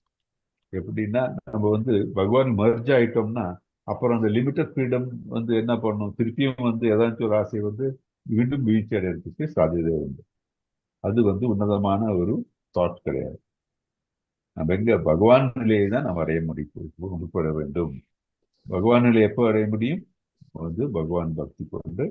[SPEAKER 1] எப்படின்னா நம்ம வந்து பகவான் மர்ஜ் ஆயிட்டோம்னா அப்புறம் அந்த லிமிட்டட் ஃப்ரீடம் வந்து என்ன பண்ணணும்? திருப்பியும் வந்து ஏதாச்சும் ஒரு ஆசை வந்து மீண்டும் வீழ்ச்சி அடைகிறதுக்கு சாத்தியதை உண்டு. அது வந்து உன்னதமான ஒரு தாட் கிடையாது. நம்ம எங்க பகவான் நிலையை தான் நம்ம அடைய முற்பட வேண்டும். பகவான் நிலையை எப்போ அடைய முடியும்? வந்து பகவான் பக்தி கொண்டு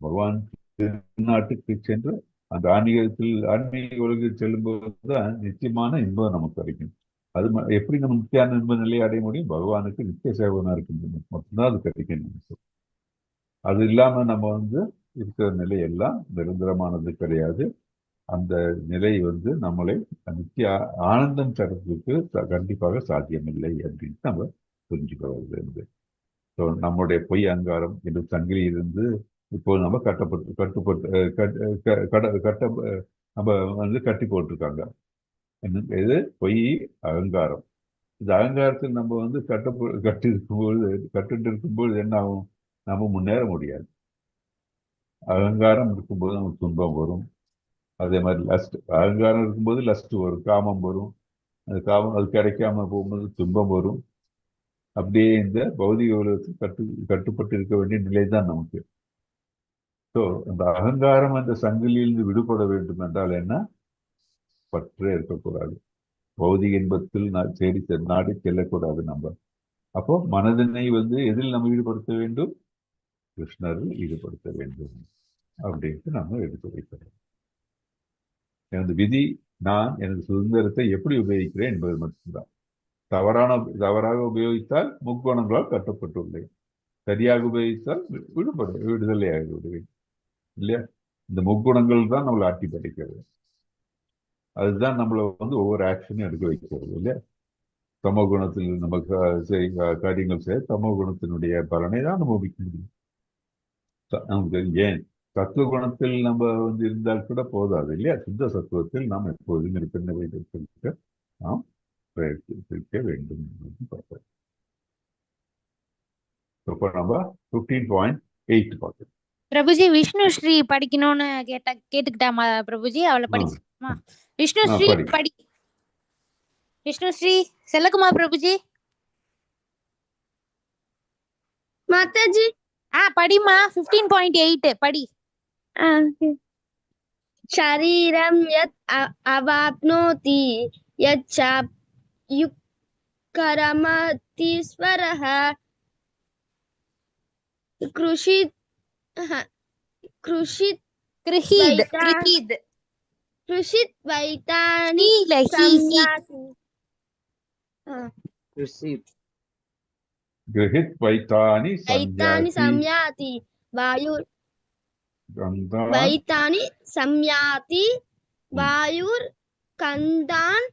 [SPEAKER 1] பகவான் திருநாட்டுக்கு சென்று அந்த ஆன்மீக உலகில் செல்லும்போது தான் நிச்சயமான இன்பம் நமக்கு கிடைக்கும். அது எப்படி நம்ம நித்தியான இன்ப நிலையை அடைய முடியும்? பகவானுக்கு நித்திய சேவனா இருக்கின்றது மட்டும்தான் அது கிடைக்கும். அது இல்லாம நம்ம வந்து இருக்கிற நிலை எல்லாம் நிரந்தரமானது கிடையாது. அந்த நிலை வந்து நம்மளை நித்திய ஆனந்தம் தரத்துக்கு கண்டிப்பாக சாத்தியமில்லை அப்படின்னு நம்ம புரிஞ்சுக்கிறது. ஸோ நம்முடைய பொய் அங்காரம் என்று சங்கிலியிலிருந்து இப்போ நம்ம நம்ம வந்து கட்டி போட்டிருக்காங்க. இது பொய் அகங்காரம். இந்த அகங்காரத்தில் நம்ம வந்து கட்டு இருக்கும்போது என்ன ஆகும்? நம்ம முன்னேற முடியாது. அகங்காரம் இருக்கும்போது நமக்கு துன்பம் வரும். அதே மாதிரி லஸ்ட், அகங்காரம் இருக்கும்போது லஸ்ட் வரும், காமம் வரும். அந்த காமம் அது கிடைக்காம போகும்போது துன்பம் வரும். அப்படியே இந்த பௌதிக உலகத்தில் கட்டுப்பட்டு இருக்க வேண்டிய நிலை தான் நமக்கு. ஸோ அந்த அகங்காரம் என்ற சங்கிலியிலிருந்து விடுபட வேண்டும் என்றால் என்ன? பற்றே இருக்கக்கூடாது. பௌதிக இன்பத்தில் நாடி செல்லக்கூடாது நம்ம. அப்போ மனதினை வந்து எதில் நம்ம ஈடுபடுத்த வேண்டும்? கிருஷ்ணரில் ஈடுபடுத்த வேண்டும் அப்படின்ட்டு நம்ம எடுத்து வைக்கிறோம். எனது விதி, நான் எனது சுதந்திரத்தை எப்படி உபயோகிக்கிறேன் என்பது மட்டும்தான். தவறாக உபயோகித்தால் முக்குணங்களால் கட்டப்பட்டுள்ளேன். சரியாக உபயோகித்தால் விடுதலையாகி விடுவேன் இல்லையா? இந்த முக்குணங்கள் தான் நம்மளை ஆட்டி படைக்கிறது. அதுதான் நம்மளை வந்து ஒவ்வொரு ஆக்ஷனையும் எடுக்க வைக்கிறது இல்லையா? தமோ குணத்தில் நம்ம காரியங்கள் செய்ய தமோ குணத்தினுடைய பலனை தான் அனுபவிக்க முடியும். நமக்கு ஏன் சத்துவ குணத்தில் நம்ம வந்து இருந்தால் கூட போதாது இல்லையா? சுத்த சத்துவத்தில் நாம் எப்போதும் இருக்கின்ற வைத்திருக்க நாம் பிரயத்திக்க வேண்டும் என்று பார்ப்போம். இப்போ நம்ம 15.8 பார்க்கலாம்.
[SPEAKER 6] பிரபுஜி விஷ்ணு ஸ்ரீ படிக்கணும்னு கேட்டுக்கிட்டாமா பிரபுஜி? அவளை படிச்சுமா? விஷ்ணு ஸ்ரீ படி. விஷ்ணு ஸ்ரீ செல்லகுமார் பிரபுஜி.
[SPEAKER 10] மாதாஜி
[SPEAKER 6] படிமா. 15.8 படி.
[SPEAKER 10] शरीरं यत् अवाप्नोति यच्चाप्युत्करमतीश्वरः कृषिद्वैतानि संयाति वैतानि संयाति वायुर्गन्धान्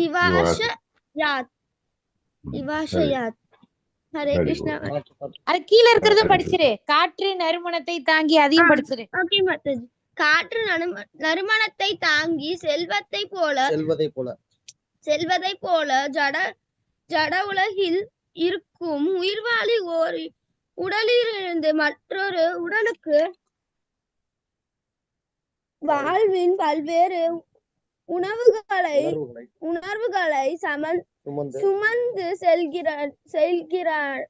[SPEAKER 10] इवाशयात्. हरे कृष्णा.
[SPEAKER 6] அது கீழ இருக்கிறத படிச்சிரு. காற்று நறுமணத்தை தாங்கி அதையும் படிச்சிரு.
[SPEAKER 10] ஓகே மாதாஜி. காற்று நறுமணத்தை தாங்கி செல்வதை போல ஜட உலகில் இருக்கும் உயிர்வாழி ஓர் உடலிலிருந்து மற்றொரு உடலுக்கு வாழ்வின் பல்வேறு உணர்வுகளை சுமந்து செல்கிறார்.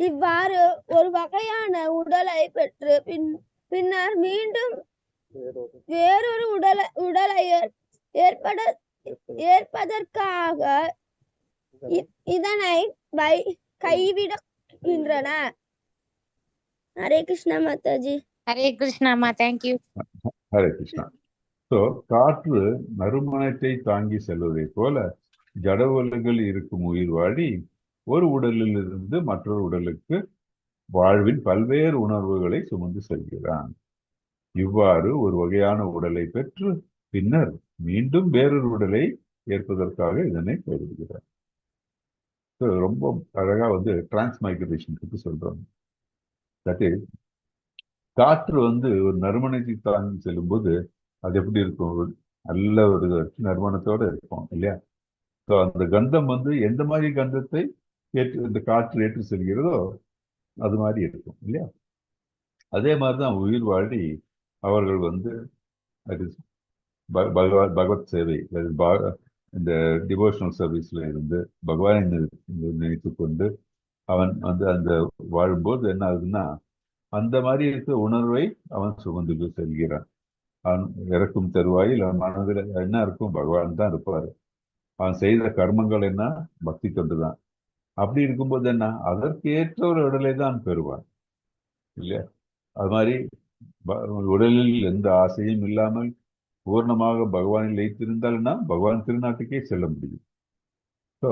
[SPEAKER 10] இவ்வாறு ஒரு வகையான உடலை பெற்று பின்னர் மீண்டும் வேறொரு உடலை ஏற்பதற்காக இதனை கைவிடுகின்றன. ஹரே கிருஷ்ணா மாதாஜி.
[SPEAKER 6] ஹரே கிருஷ்ணாமா. தேங்க்யூ.
[SPEAKER 1] ஹரே கிருஷ்ணா. காற்று நறுமணத்தை தாங்கி செல்வதை போல ஜட உலகில் இருக்கும் உயிர் வாழி ஒரு உடலில் இருந்து மற்றொரு உடலுக்கு வாழ்வின் பல்வேறு உணர்வுகளை சுமந்து செல்கிறான். இவ்வாறு ஒரு வகையான உடலை பெற்று பின்னர் மீண்டும் வேறொரு உடலை ஏற்பதற்காக இதனை கைவிடுகிறார். ரொம்ப அழகா வந்து டிரான்ஸ்மைக்ரேஷன் பற்றி சொல்றாங்க. தட் இஸ், காற்று வந்து ஒரு நறுமணத்தை தாங்கி செல்லும் போது அது எப்படி இருக்கும்? நல்ல ஒரு நறுமணத்தோட இருக்கும் இல்லையா? ஸோ அந்த கந்தம் வந்து எந்த மாதிரி கந்தத்தை இந்த காற்று ஏற்று செல்கிறதோ அது மாதிரி இருக்கும் இல்லையா? அதே மாதிரிதான் உயிர் வாழி அவர்கள் வந்து பகவத் சேவை, இந்த டிவோஷனல் சர்வீஸ்ல இருந்து பகவானை நினைத்து கொண்டு அவன் வந்து அந்த வாழும்போது என்ன ஆகுதுன்னா, அந்த மாதிரி இருக்கிற உணர்வை அவன் சுமந்து செல்கிறான். அவன் இறக்கும் தருவாயில் அவன் மனதில் என்ன இருக்கும்? பகவான் தான் இருப்பார். அவன் செய்த கர்மங்கள் என்ன? பக்தி தொண்டுதான். அப்படி இருக்கும்போது என்ன? அதற்கு ஏற்ற ஒரு உடலை தான் பெறுவான் இல்லையா? அது மாதிரி உடலில் எந்த ஆசையும் இல்லாமல் பூர்ணமாக பகவானில் வைத்திருந்தால்னா பகவான் திருநாட்டுக்கே செல்ல முடியும். ஸோ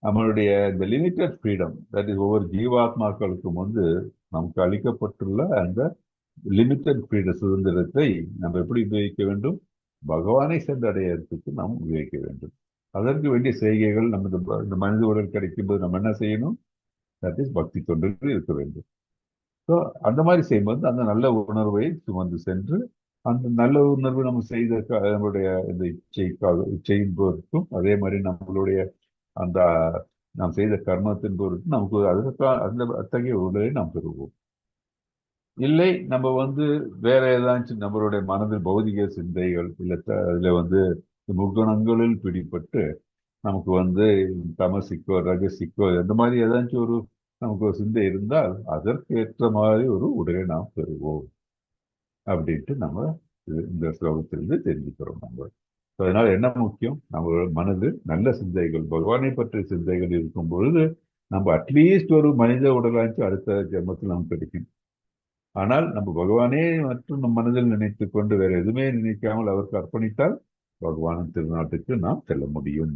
[SPEAKER 1] நம்மளுடைய இந்த லிமிட்டட் ஃப்ரீடம், தட் இஸ் ஒவ்வொரு ஜீவாத்மாக்களுக்கும் வந்து நமக்கு அளிக்கப்பட்டுள்ள அந்த லிமிட்டட் ஃப்ரீடம், சுதந்திரத்தை நம்ம எப்படி உபயோகிக்க வேண்டும்? பகவானை சென்றடையறதுக்கு நாம் உபயோகிக்க வேண்டும். அதற்கு வேண்டிய செய்கைகள் நம்ம இந்த மனித உடல் கிடைக்கும்போது நம்ம என்ன செய்யணும்? தட் இஸ் பக்தி தொண்டில் இருக்க வேண்டும். ஸோ அந்த மாதிரி செய்யும்போது அந்த நல்ல உணர்வை சுமந்து சென்று அந்த நல்ல உணர்வு நம்ம செய்த நம்மளுடைய இந்த இச்சையின் பொருட்டும், அதே மாதிரி நம்மளுடைய அந்த நாம் செய்த கர்மத்தின் பொருட்டும் நமக்கு அந்த அத்தகைய உடலை நாம் பெறுவோம். இல்லை நம்ம வந்து வேற ஏதாச்சும் நம்மளுடைய மனதில் பௌதிக சிந்தைகள் இல்லை அதில் வந்து முக்குணங்களில் பிடிப்பட்டு நமக்கு வந்து தமசிக்கோ ரகசிக்கோ இந்த மாதிரி ஏதாச்சும் ஒரு நமக்கு ஒரு சிந்தை இருந்தால் அதற்கு ஏற்ற மாதிரி ஒரு உடலை நாம் பெறுவோம் அப்படின்ட்டு நம்ம இந்த ஸ்லோகத்திலிருந்து தெரிஞ்சுக்கிறோம் நம்ம. அதனால என்ன முக்கியம்? நம்ம மனது நல்ல சிந்தைகள், பகவானை பற்றிய சிந்தைகள் இருக்கும் பொழுது நம்ம அட்லீஸ்ட் ஒரு மனித உடலாச்சு அடுத்த ஜென்மத்தில் நமக்கு கிடைக்கும். ஆனால் நம்ம பகவானே மற்றும் நம் மனதில் நினைத்து கொண்டு வேற எதுவுமே நினைக்காமல் அவருக்கு அர்ப்பணித்தால் பகவானின் திருநாட்டுக்கு நாம் செல்ல முடியும்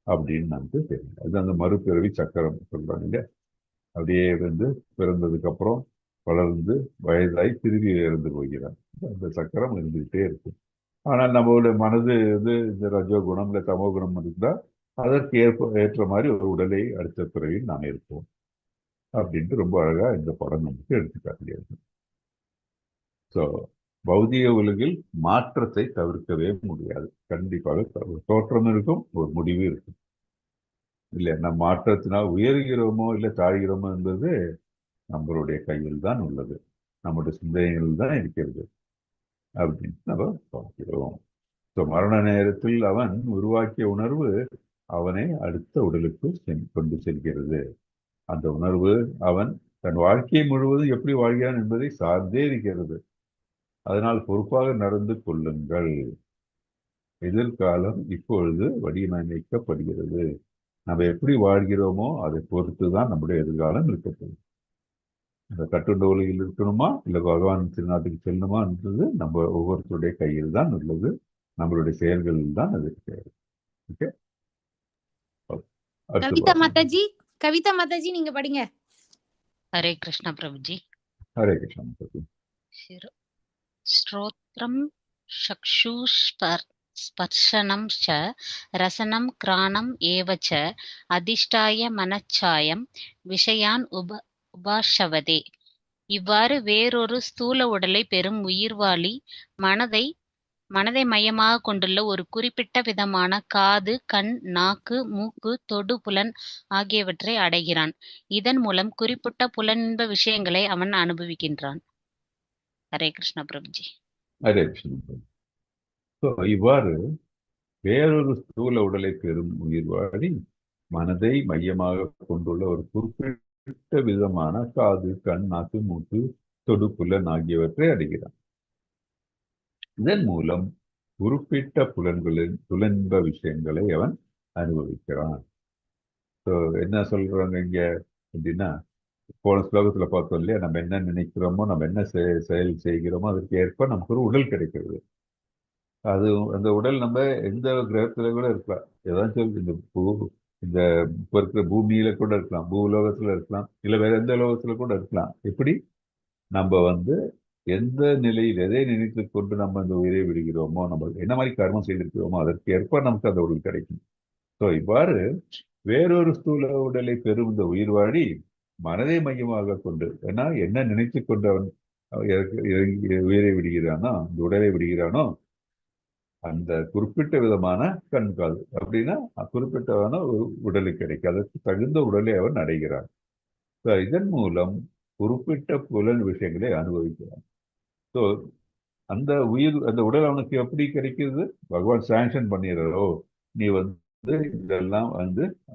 [SPEAKER 1] அப்படின்னு நமக்கு தெரியும். அது அந்த மறுபிறவி சக்கரம் சொல்றாங்க இல்லையா? அப்படியே பிறந்ததுக்கு அப்புறம் வளர்ந்து வயதாய் திரும்பி இறந்து போகிறார். அந்த சக்கரம் இருந்துகிட்டே இருக்கு. ஆனால் நம்மளுடைய மனது இந்த ரஜோ குணம் இல்லை தமோ குணம் இருந்தால் அதற்கு ஏற்ற மாதிரி ஒரு உடலை அடுத்த பிறவியில் நாம் இருப்போம் அப்படின்ட்டு ரொம்ப அழகா இந்த படம் நமக்கு எடுத்துக்காட்டுகிறது. ஸோ பௌதிக உலகில் மாற்றத்தை தவிர்க்கவே முடியாது. கண்டிப்பாக தோற்றம் இருக்கும், ஒரு முடிவு இருக்கும். இல்லை நம்ம மாற்றத்தினால் உயர்கிறோமோ இல்லை தாழ்கிறோமோ என்பது நம்மளுடைய கையில் தான் உள்ளது, நம்முடைய சிந்தனைகள் தான் இருக்கிறது அப்படின்னு நம்ம பார்க்கிறோம். ஸோ மரண நேரத்தில் அவன் உருவாக்கிய உணர்வு அவனை அடுத்த உடலுக்கு கொண்டு செல்கிறது. அந்த உணர்வு அவன் தன் வாழ்க்கையை முழுவதும் எப்படி வாழ்கிறான் என்பதை சார்ந்தே இருக்கிறது. அதனால் பொறுப்பாக நடந்து கொள்ளுங்கள். எதிர்காலம் இப்பொழுது வடிவமைக்கப்படுகிறது. நம்ம எப்படி வாழ்கிறோமோ அதை பொறுத்து தான் நம்முடைய எதிர்காலம் இருக்கப்படுது. அந்த கட்டுண்ட உலகில் இருக்கணுமா இல்லை பகவான் திருநாட்டுக்கு செல்லணுமா என்றது நம்ம ஒவ்வொருத்தருடைய கையில் தான் உள்ளது, நம்மளுடைய செயல்களில் தான் அது இருக்கிறது. ஓகே,
[SPEAKER 6] கவிதா மாதாஜி நீங்க படிங்க.
[SPEAKER 11] ஹரே கிருஷ்ணா பிரபுஜி.
[SPEAKER 1] ஹரே கிருஷ்ணா மாதாஜி.
[SPEAKER 11] ஸ்ரோத்ரம் ஸ்பர்ஷனம் ச ரசனம் கிராணம் ஏவச்ச அதிஷ்டாய மனச்சாயம் விஷயான் உபாஷவதே. இவ்வாறு வேறொரு ஸ்தூல உடலை பெறும் உயிர்வாளி மனதை மையமாக கொண்டுள்ள ஒரு குறிப்பிட்ட விதமான காது, கண், நாக்கு, மூக்கு, தொடு புலன் ஆகியவற்றை அடைகிறான். இதன் மூலம் குறிப்பிட்ட புலனின்ப விஷயங்களை அவன் அனுபவிக்கின்றான். ஹரே கிருஷ்ணா பிரபுஜி.
[SPEAKER 1] ஹரே கிருஷ்ணா. இவ்வாறு வேறொரு ஸ்தூல உடலை பெறும் உயிர்வாழி மனதை மையமாக கொண்டுள்ள ஒரு குறிப்பிட்ட விதமான காது, கண், நாக்கு, மூக்கு, தொடு புலன் ஆகியவற்றை அடைகிறான். இதன் மூலம் குறிப்பிட்ட புலன்ப விஷயங்களை அவன் அனுபவிக்கிறான். என்ன சொல்றாங்க இங்க அப்படின்னா, போன ஸ்லோகத்துல பார்த்தோம் இல்லையா, நம்ம என்ன நினைக்கிறோமோ, நம்ம என்ன செயல் செய்கிறோமோ அதற்கு ஏற்ப நமக்கு ஒரு உடல் கிடைக்கிறது. அது அந்த உடல் நம்ம எந்த கிரகத்துல கூட இருக்கலாம், ஏதாச்சும் இந்த இப்போ இருக்கிற பூமியில கூட இருக்கலாம், பூலோகத்துல இருக்கலாம், இல்லை வேற எந்த லோகத்துல கூட இருக்கலாம். எப்படி நம்ம எந்த நிலையில் எதை நினைத்து கொண்டு நம்ம இந்த உயிரை விடுகிறோமோ, நம்ம என்ன மாதிரி கர்மம் செய்திருக்கிறோமோ அதற்கு ஏற்ப நமக்கு அந்த உடல் கிடைக்கும். ஸோ இவ்வாறு வேறொரு ஸ்தூல உடலை பெறும் இந்த உயிர்வாழி மனதை மையமாக கொண்டு, ஏன்னா என்ன நினைத்து கொண்டு அவன் உயிரை விடுகிறானோ, இந்த உடலை விடுகிறானோ, அந்த குறிப்பிட்ட விதமான கண், காது அப்படின்னா குறிப்பிட்டவான ஒரு உடலை கிடைக்கும். அதற்கு தகுந்த உடலை அவன் அடைகிறான். இதன் மூலம் குறிப்பிட்ட புலன் விஷயங்களை அனுபவிக்கிறான். ஸோ அந்த உடல் அவனுக்கு எப்படி கிடைக்கிறது? பகவான் சாங்ஷன் பண்ணிடுறோ, நீ இதெல்லாம்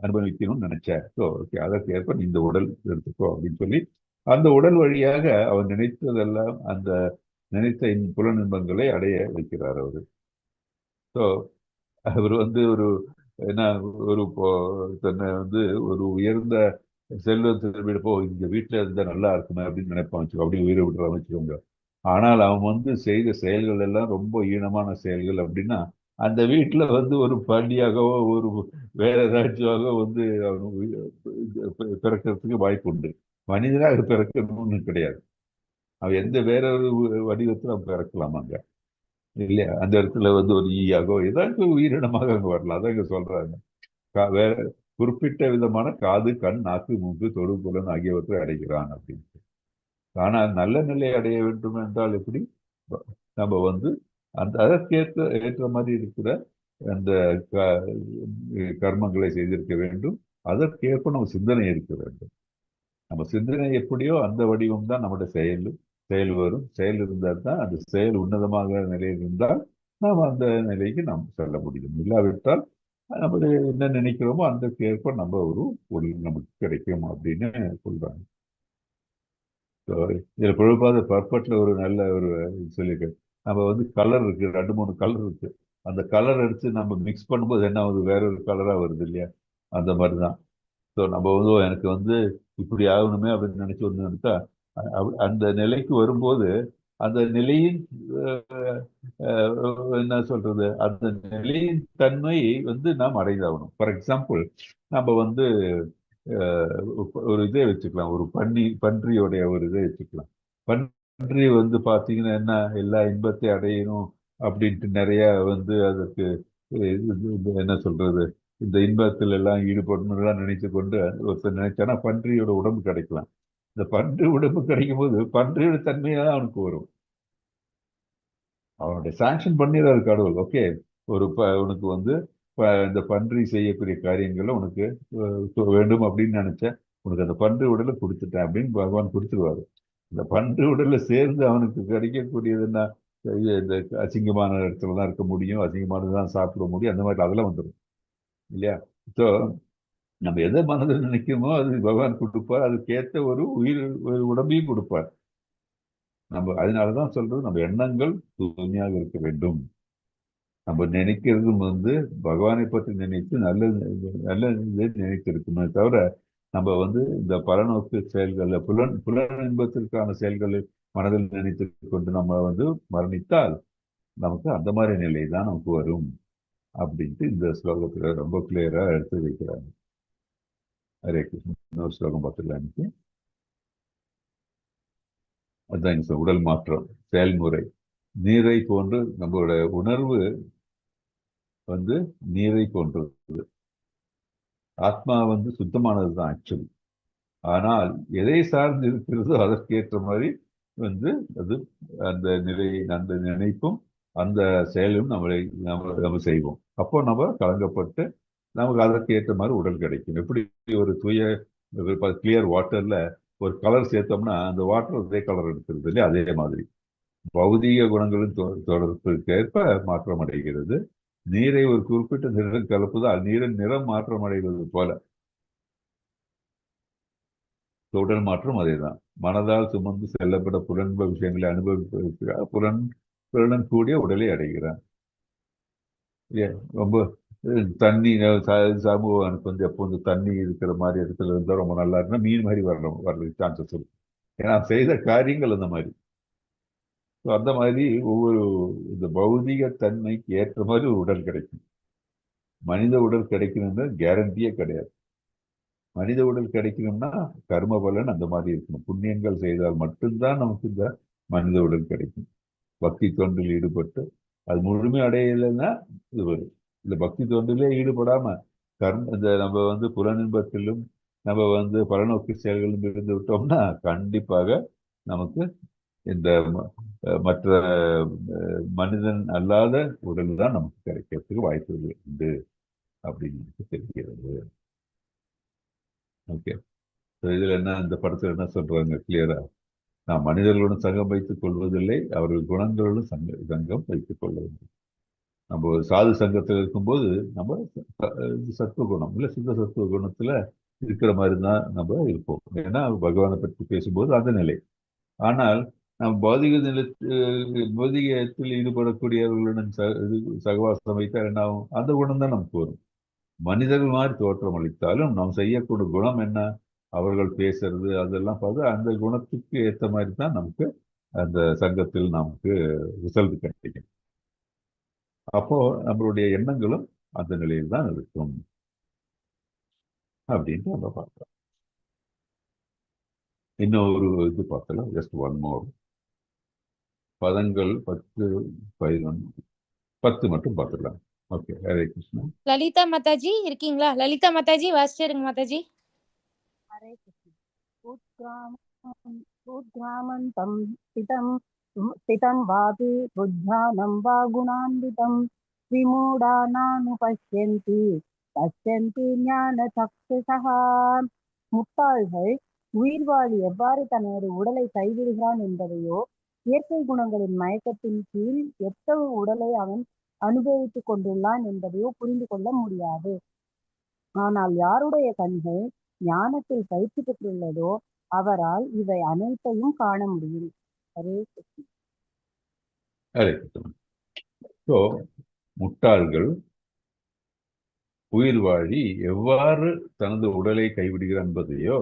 [SPEAKER 1] அனுபவிக்கணும்னு நினைச்ச, ஸோ ஓகே, அதற்கு ஏற்ப நீ இந்த உடல் எடுத்துக்கோ அப்படின்னு சொல்லி அந்த உடல் வழியாக அவன் நினைத்ததெல்லாம் அந்த நினைத்த புலனின்பங்களை அடைய வைக்கிறார் அவரு. ஸோ அவர் ஒரு என்ன தன்னை ஒரு உயர்ந்த செல்வத்தை விடப்போ இங்க வீட்டுல இருந்தா நல்லா இருக்குமே அப்படின்னு நினைப்பான் வச்சுக்கோ, அப்படி உயிரை விட்டுறான்னு வச்சுக்கோங்க. ஆனால் அவன் செய்த செயல்கள் எல்லாம் ரொம்ப ஈனமான செயல்கள் அப்படின்னா அந்த வீட்டுல ஒரு பண்டியாகவோ ஒரு வேற ஏதாச்சும் அவன் பிறக்கிறதுக்கு வாய்ப்பு உண்டு. மனிதனாக பிறக்கணும்னு கிடையாது, அவன் எந்த வேற ஒரு வடிவத்தில் அவன் பிறக்கலாம் அங்க இல்லையா. அந்த இடத்துல ஒரு ஈயாகோ ஏதாச்சும் உயிரினமாக அங்க வரலாம். அதான் இங்க சொல்றாங்க, வேற குறிப்பிட்ட விதமான காது, கண், நாக்கு, மூக்கு, தொடு புலன் ஆகியவற்றை அடைகிறான் அப்படின்னு. ஆனால் நல்ல நிலையை அடைய வேண்டும் என்றால் எப்படி? நம்ம அந்த அதற்கேற்ற மாதிரி இருக்கிற அந்த கர்மங்களை செய்திருக்க வேண்டும். அதற்கேற்ப நம்ம சிந்தனை இருக்க வேண்டும். நம்ம சிந்தனை எப்படியோ அந்த வடிவம் தான் நம்முடைய செயல் வரும். செயல் இருந்தால் தான் அந்த செயல் உன்னதமாக நிலையில் இருந்தால் நாம் அந்த நிலைக்கு நாம் செல்ல முடியும். இல்லாவிட்டால் நம்ம என்ன நினைக்கிறோமோ அந்த ஏற்ப நம்ம ஒரு உடல் நமக்கு கிடைக்கும் அப்படின்னு சொல்றாங்க. இதுல பிரபுபாத பர்பட்ல ஒரு நல்ல ஒரு சொல்லியிருக்க, நம்ம வந்து கலர் இருக்கு, 2 3 கலர் இருக்கு. அந்த கலர் எடுத்து நம்ம மிக்ஸ் பண்ணும்போது என்ன ஆகுது, வேற ஒரு கலரா வருது இல்லையா? அந்த மாதிரி தான். ஸோ நம்ம வந்து எனக்கு வந்து இப்படி ஆகணுமே அப்படின்னு நினைச்சு வந்து நினைச்சா அந்த நிலைக்கு வரும்போது அந்த நிலையின் என்ன சொல்றது, அந்த நிலையின் தன்மை வந்து நாம் அடைந்தாகணும். ஃபார் எக்ஸாம்பிள், நம்ம வந்து ஒரு இதை வச்சுக்கலாம், ஒரு பன்றியோடைய ஒரு இதை வச்சுக்கலாம். பன்றி வந்து பார்த்தீங்கன்னா என்ன, எல்லா இன்பத்தை அடையணும் அப்படின்ட்டு நிறைய வந்து அதற்கு என்ன சொல்றது, இந்த இன்பத்தில் எல்லாம் ஈடுபடணும்லாம் நினைத்து கொண்டு ஒருத்தர் நினைச்சானா பன்றியோட உடம்பு கிடைக்கலாம். இந்த பன்றி உடம்பு கிடைக்கும் போது பன்றியோட தன்மையாக அவனுக்கு வரும். அவனுடைய சாங்ஷன் பண்ணிடுறாரு கடவுள். ஓகே, உனக்கு வந்து இந்த பன்றி செய்யக்கூடிய காரியங்கள்ல உனக்கு வேண்டும் அப்படின்னு நினைச்சேன், உனக்கு அந்த பன்றி உடலை கொடுத்துட்டேன் அப்படின்னு பகவான் கொடுத்துருவாரு. இந்த பன்றி உடல்ல சேர்ந்து அவனுக்கு கிடைக்கக்கூடியது என்ன, இந்த அசிங்கமான இடத்துல தான் இருக்க முடியும், அசிங்கமானதான் சாப்பிட முடியும், அந்த மாதிரி அதெல்லாம் வந்துடும் இல்லையா? ஸோ நம்ம எதை மனதில் நினைக்கிறோமோ அது பகவான் கொடுப்பார், அதுக்கேற்ற ஒரு உடம்பையும் கொடுப்பார். நம்ம அதனாலதான் சொல்றது, நம்ம எண்ணங்கள் தூய்மையாக இருக்க வேண்டும். நம்ம நினைக்கிறதும் வந்து பகவானை பற்றி நினைத்து நல்ல நல்ல நினைத்திருக்கணுமே தவிர நம்ம வந்து இந்த பலநோக்கு செயல்கள், புலன் இன்பத்திற்கான செயல்களை மனதில் நினைத்து கொண்டு நம்ம வந்து மரணித்தால் நமக்கு அந்த மாதிரி நிலை தான் நமக்கு வரும் அப்படின்ட்டு இந்த ஸ்லோகத்துல ரொம்ப கிளியரா எடுத்து வைக்கிறாங்க. ஹரே கிருஷ்ணன். இன்னொரு ஸ்லோகம் பார்த்துக்கலாம். எனக்கு அதுதான் உடல் மாற்றம் செயல்முறை. நீரை போன்று நம்மளோட உணர்வு வந்து நீரை போன்றது. ஆத்மா வந்து சுத்தமானது தான் ஆக்சுவலி. ஆனால் எதை சார்ந்து இருக்கிறதோ அதற்கேற்ற மாதிரி வந்து அது அந்த அந்த நினைப்பும் அந்த செயலும் நம்ம செய்வோம். அப்போ நம்ம கலங்கப்பட்டு நமக்கு அதற்கு ஏற்ற மாதிரி உடல் கிடைக்கும். எப்படி ஒரு கிளியர் வாட்டர்ல ஒரு கலர் சேர்த்தோம்னா அந்த வாட்டர் அதே கலர் எடுக்கிறது இல்லையா? அதே மாதிரி பௌதிக குணங்களின் தொடர்புக்கேற்ப மாற்றம் அடைகிறது. நீரை ஒரு குறிப்பிட்ட நிறம் கலப்புதால் நீரின் நிறம் மாற்றம் அடைவது போல உடல் மாற்றம் அதேதான். மனதால் சுமந்து செல்லப்பட புலன்ப விஷயங்களை அனுபவிப்பதற்காக புலன் கூடிய உடலை அடைகிறான். ரொம்ப தண்ணி சமூகம் எனக்கு வந்து எப்போ வந்து தண்ணி இருக்கிற மாதிரி இடத்துல இருந்தால் ரொம்ப நல்லா இருக்குன்னா மீன் மாதிரி வர்றதுக்கு சான்சஸ் இருக்கு. ஏன்னா செய்த காரியங்கள் அந்த மாதிரி. அந்த மாதிரி ஒவ்வொரு இந்த பௌதிக தன்மைக்கு ஏற்ற மாதிரி ஒரு உடல் கிடைக்கும். மனித உடல் கிடைக்கணும்னா கேரண்டியே கிடையாது. மனித உடல் கிடைக்கணும்னா கர்ம பலன் அந்த மாதிரி இருக்கணும். புண்ணியங்கள் செய்தால் மட்டும்தான் நமக்கு இந்த மனித உடல் கிடைக்கும். பக்தி தொண்டில் ஈடுபட்டு அது முழுமை அடையலைன்னா இது வரும். இந்த பக்தி தொண்டிலே ஈடுபடாம இந்த நம்ம வந்து புலனின்பத்திலும் நம்ம வந்து பலநோக்கு செயல்களும் இருந்து விட்டோம்னா கண்டிப்பாக நமக்கு இந்த மற்ற மனிதன் அல்லாத உடல் தான் நமக்கு கிடைக்கிறதுக்கு வாய்ப்புகள் உண்டு அப்படின்னு தெரிகிறது. ஓகே, இதுல என்ன, இந்த படத்துல என்ன சொல்றாங்க கிளியரா, நாம் மனிதர்களுடன் சங்கம் வைத்துக் கொள்வதில்லை, அவர்கள் குணங்களுடன் சங்கம் வைத்துக் கொள்ள வேண்டும். நம்ம ஒரு சாது சங்கத்தில் இருக்கும்போது நம்ம சத்துவ குணம் இல்லை சித்த சத்துவ குணத்துல இருக்கிற மாதிரி தான் நம்ம இருப்போம். ஏன்னா பகவானை பற்றி பேசும்போது அந்த நிலை. ஆனால் நம்ம பௌதிகத்தில் ஈடுபடக்கூடியவர்களுடன் சகவாசம் வைத்தால் என்ன ஆகும், அந்த குணம் தான் நமக்கு வரும். மனிதர்கள் மாதிரி தோற்றம் அளித்தாலும் நாம் செய்யக்கூடிய குணம் என்ன, அவர்கள் பேசுறது அதெல்லாம் பார்த்து அந்த குணத்துக்கு ஏற்ற மாதிரி தான் நமக்கு அந்த சங்கத்தில் நமக்கு ரிசல்ட் கிடைக்கும். அப்போ நம்மளுடைய எண்ணங்களும் அந்த நிலையில் தான் இருக்கும் அப்படின்ட்டு நம்ம பார்க்கலாம். இன்னொரு இது பார்க்கலாம், ஜஸ்ட் ஒன் மோர். பதங்கள் 10, 11, 10 மட்டும் பார்த்துக்கலாம். ஓகே, ஹரே கிருஷ்ணா.
[SPEAKER 6] லலிதா மாதாஜி இருக்கீங்களா? லலிதா மாதாஜி வாசிச்சிருங்க மாதாஜி.
[SPEAKER 12] ஹரே கிருஷ்ணா. உத்கிராமந்தம் ஸ்திதம் வாபி புத்தானம் வா குணான்விதம் விமூடானானுபஷ்யந்தி பஷ்யந்தி ஞான சக்ஷுஷா. முட்டாள்கள் உயிர்வாழி எவ்வாறு தனது உடலை கைவிடுகிறான் என்பதையோ, இயற்கை குணங்களின் மயக்கத்தின் கீழ் எத்தகைய உடலை அவன் அனுபவித்துக் கொண்டுள்ளான் என்பதையோ புரிந்து கொள்ள முடியாது. ஆனால் யாருடைய கண்கள் ஞானத்தில் பயிற்சி பெற்றுள்ளதோ அவரால் இவை அனைத்தையும் காண முடியும். ஹரே கிருஷ்ணா.
[SPEAKER 1] ஸோ முட்டாள்கள் உயிர் வாழி எவ்வாறு தனது உடலை கைவிடுகிறார் என்பதையோ,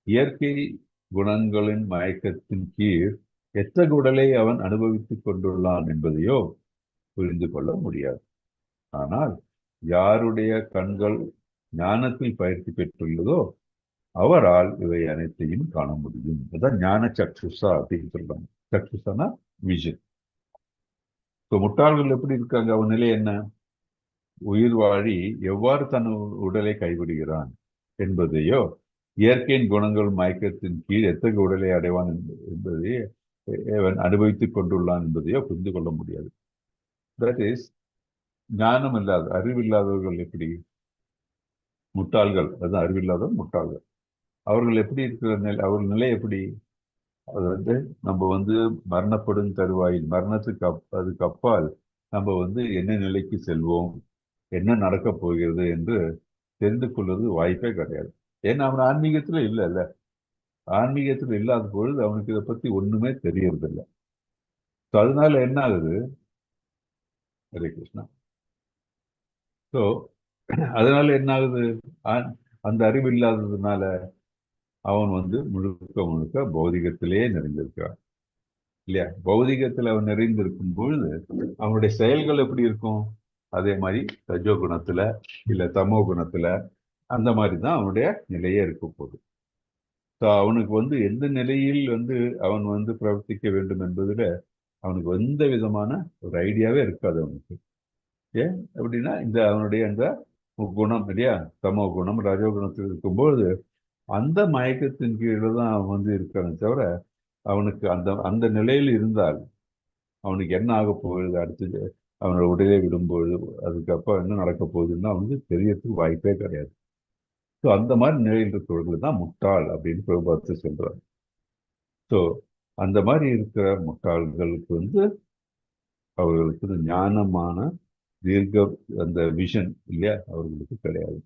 [SPEAKER 1] இயற்கை குணங்களின் மயக்கத்தின் கீழ் எத்தகைய உடலை அவன் அனுபவித்துக் கொண்டுள்ளான் என்பதையோ புரிந்து கொள்ள முடியாது. ஆனால் யாருடைய கண்கள் ஞானத்தில் பயிற்சி பெற்றுள்ளதோ அவரால் இவை அனைத்தையும் காண முடியும். அதான் ஞான சக்ஷுஷா அப்படின்னு சொல்றாங்க. சக்ஷுஷானா விஷன். இப்போ முட்டாள்கள் எப்படி இருக்காங்க? அவன் நிலை என்ன? உயிர் வாழி எவ்வாறு தன் உடலை கைவிடுகிறான் என்பதையோ, இயற்கையின் குணங்கள் மயக்கத்தின் கீழ் எத்தகைய உடலை அடைவான் என்பதை அவன் அனுபவித்துக் கொண்டுள்ளான் என்பதையோ புரிந்து கொள்ள முடியாது. தட் இஸ் ஞானம் இல்லாத அறிவில்லாதவர்கள் எப்படி? முட்டாள்கள், அதுதான் அறிவில்லாதவர் முட்டாள்கள். அவர்கள் எப்படி இருக்கிற நிலை, அவர்கள் நிலை எப்படி? அது நம்ம மரணப்படும் தருவாயில் மரணத்துக்கு அதுக்கு அப்பால் நம்ம என்ன நிலைக்கு செல்வோம், என்ன நடக்கப் போகிறது என்று தெரிந்து கொள்வது வாய்ப்பே கிடையாது. ஏன்னா அவன் ஆன்மீகத்துல இல்லைல்ல. ஆன்மீகத்துல இல்லாத பொழுது அவனுக்கு இதை பத்தி ஒண்ணுமே தெரியறதில்லை. ஸோ அதனால என்ன ஆகுது? ஹரே கிருஷ்ணா. ஸோ அதனால என்ன ஆகுது? அந்த அறிவு இல்லாததுனால அவன் முழுக்க முழுக்க பௌதிகத்திலேயே நிறைந்திருக்கிறான் இல்லையா? பௌதிகத்தில் அவன் நிறைந்திருக்கும் பொழுது அவனுடைய செயல்கள் எப்படி இருக்கும்? அதே மாதிரி ரஜோ குணத்துல இல்ல தமோ குணத்துல அந்த மாதிரி தான் அவனுடைய நிலையே இருக்க போகுது. ஸோ அவனுக்கு எந்த நிலையில் அவன் பிரவர்த்திக்க வேண்டும் என்பதுல அவனுக்கு எந்த விதமான ஒரு ஐடியாவே இருக்காது அவனுக்கு. ஏன் அப்படின்னா அவனுடைய அந்த குணம் இல்லையா, தமோ குணம் ரஜோ குணத்தில் இருக்கும்போது அந்த மயக்கத்தின் கீழே தான் அவன் இருக்கானே தவிர அவனுக்கு அந்த நிலையில் இருந்தால் அவனுக்கு என்ன ஆக போகுது, அடுத்தது அவனோட உடலை விடும்பொழுது அதுக்கப்புறம் என்ன நடக்க போகுதுன்னா தெரியறதுக்கு வாய்ப்பே கிடையாது. ஸோ அந்த மாதிரி நிலையில் இருக்கிறவர்கள் தான் முட்டாள் அப்படின்னு பிரபாத்து சொல்றாங்க. ஸோ அந்த மாதிரி இருக்கிற முட்டாள்களுக்கு அவர்களுக்கு ஞானமான தீர்க்க அந்த விஷன் இல்லையா அவர்களுக்கு கிடையாது.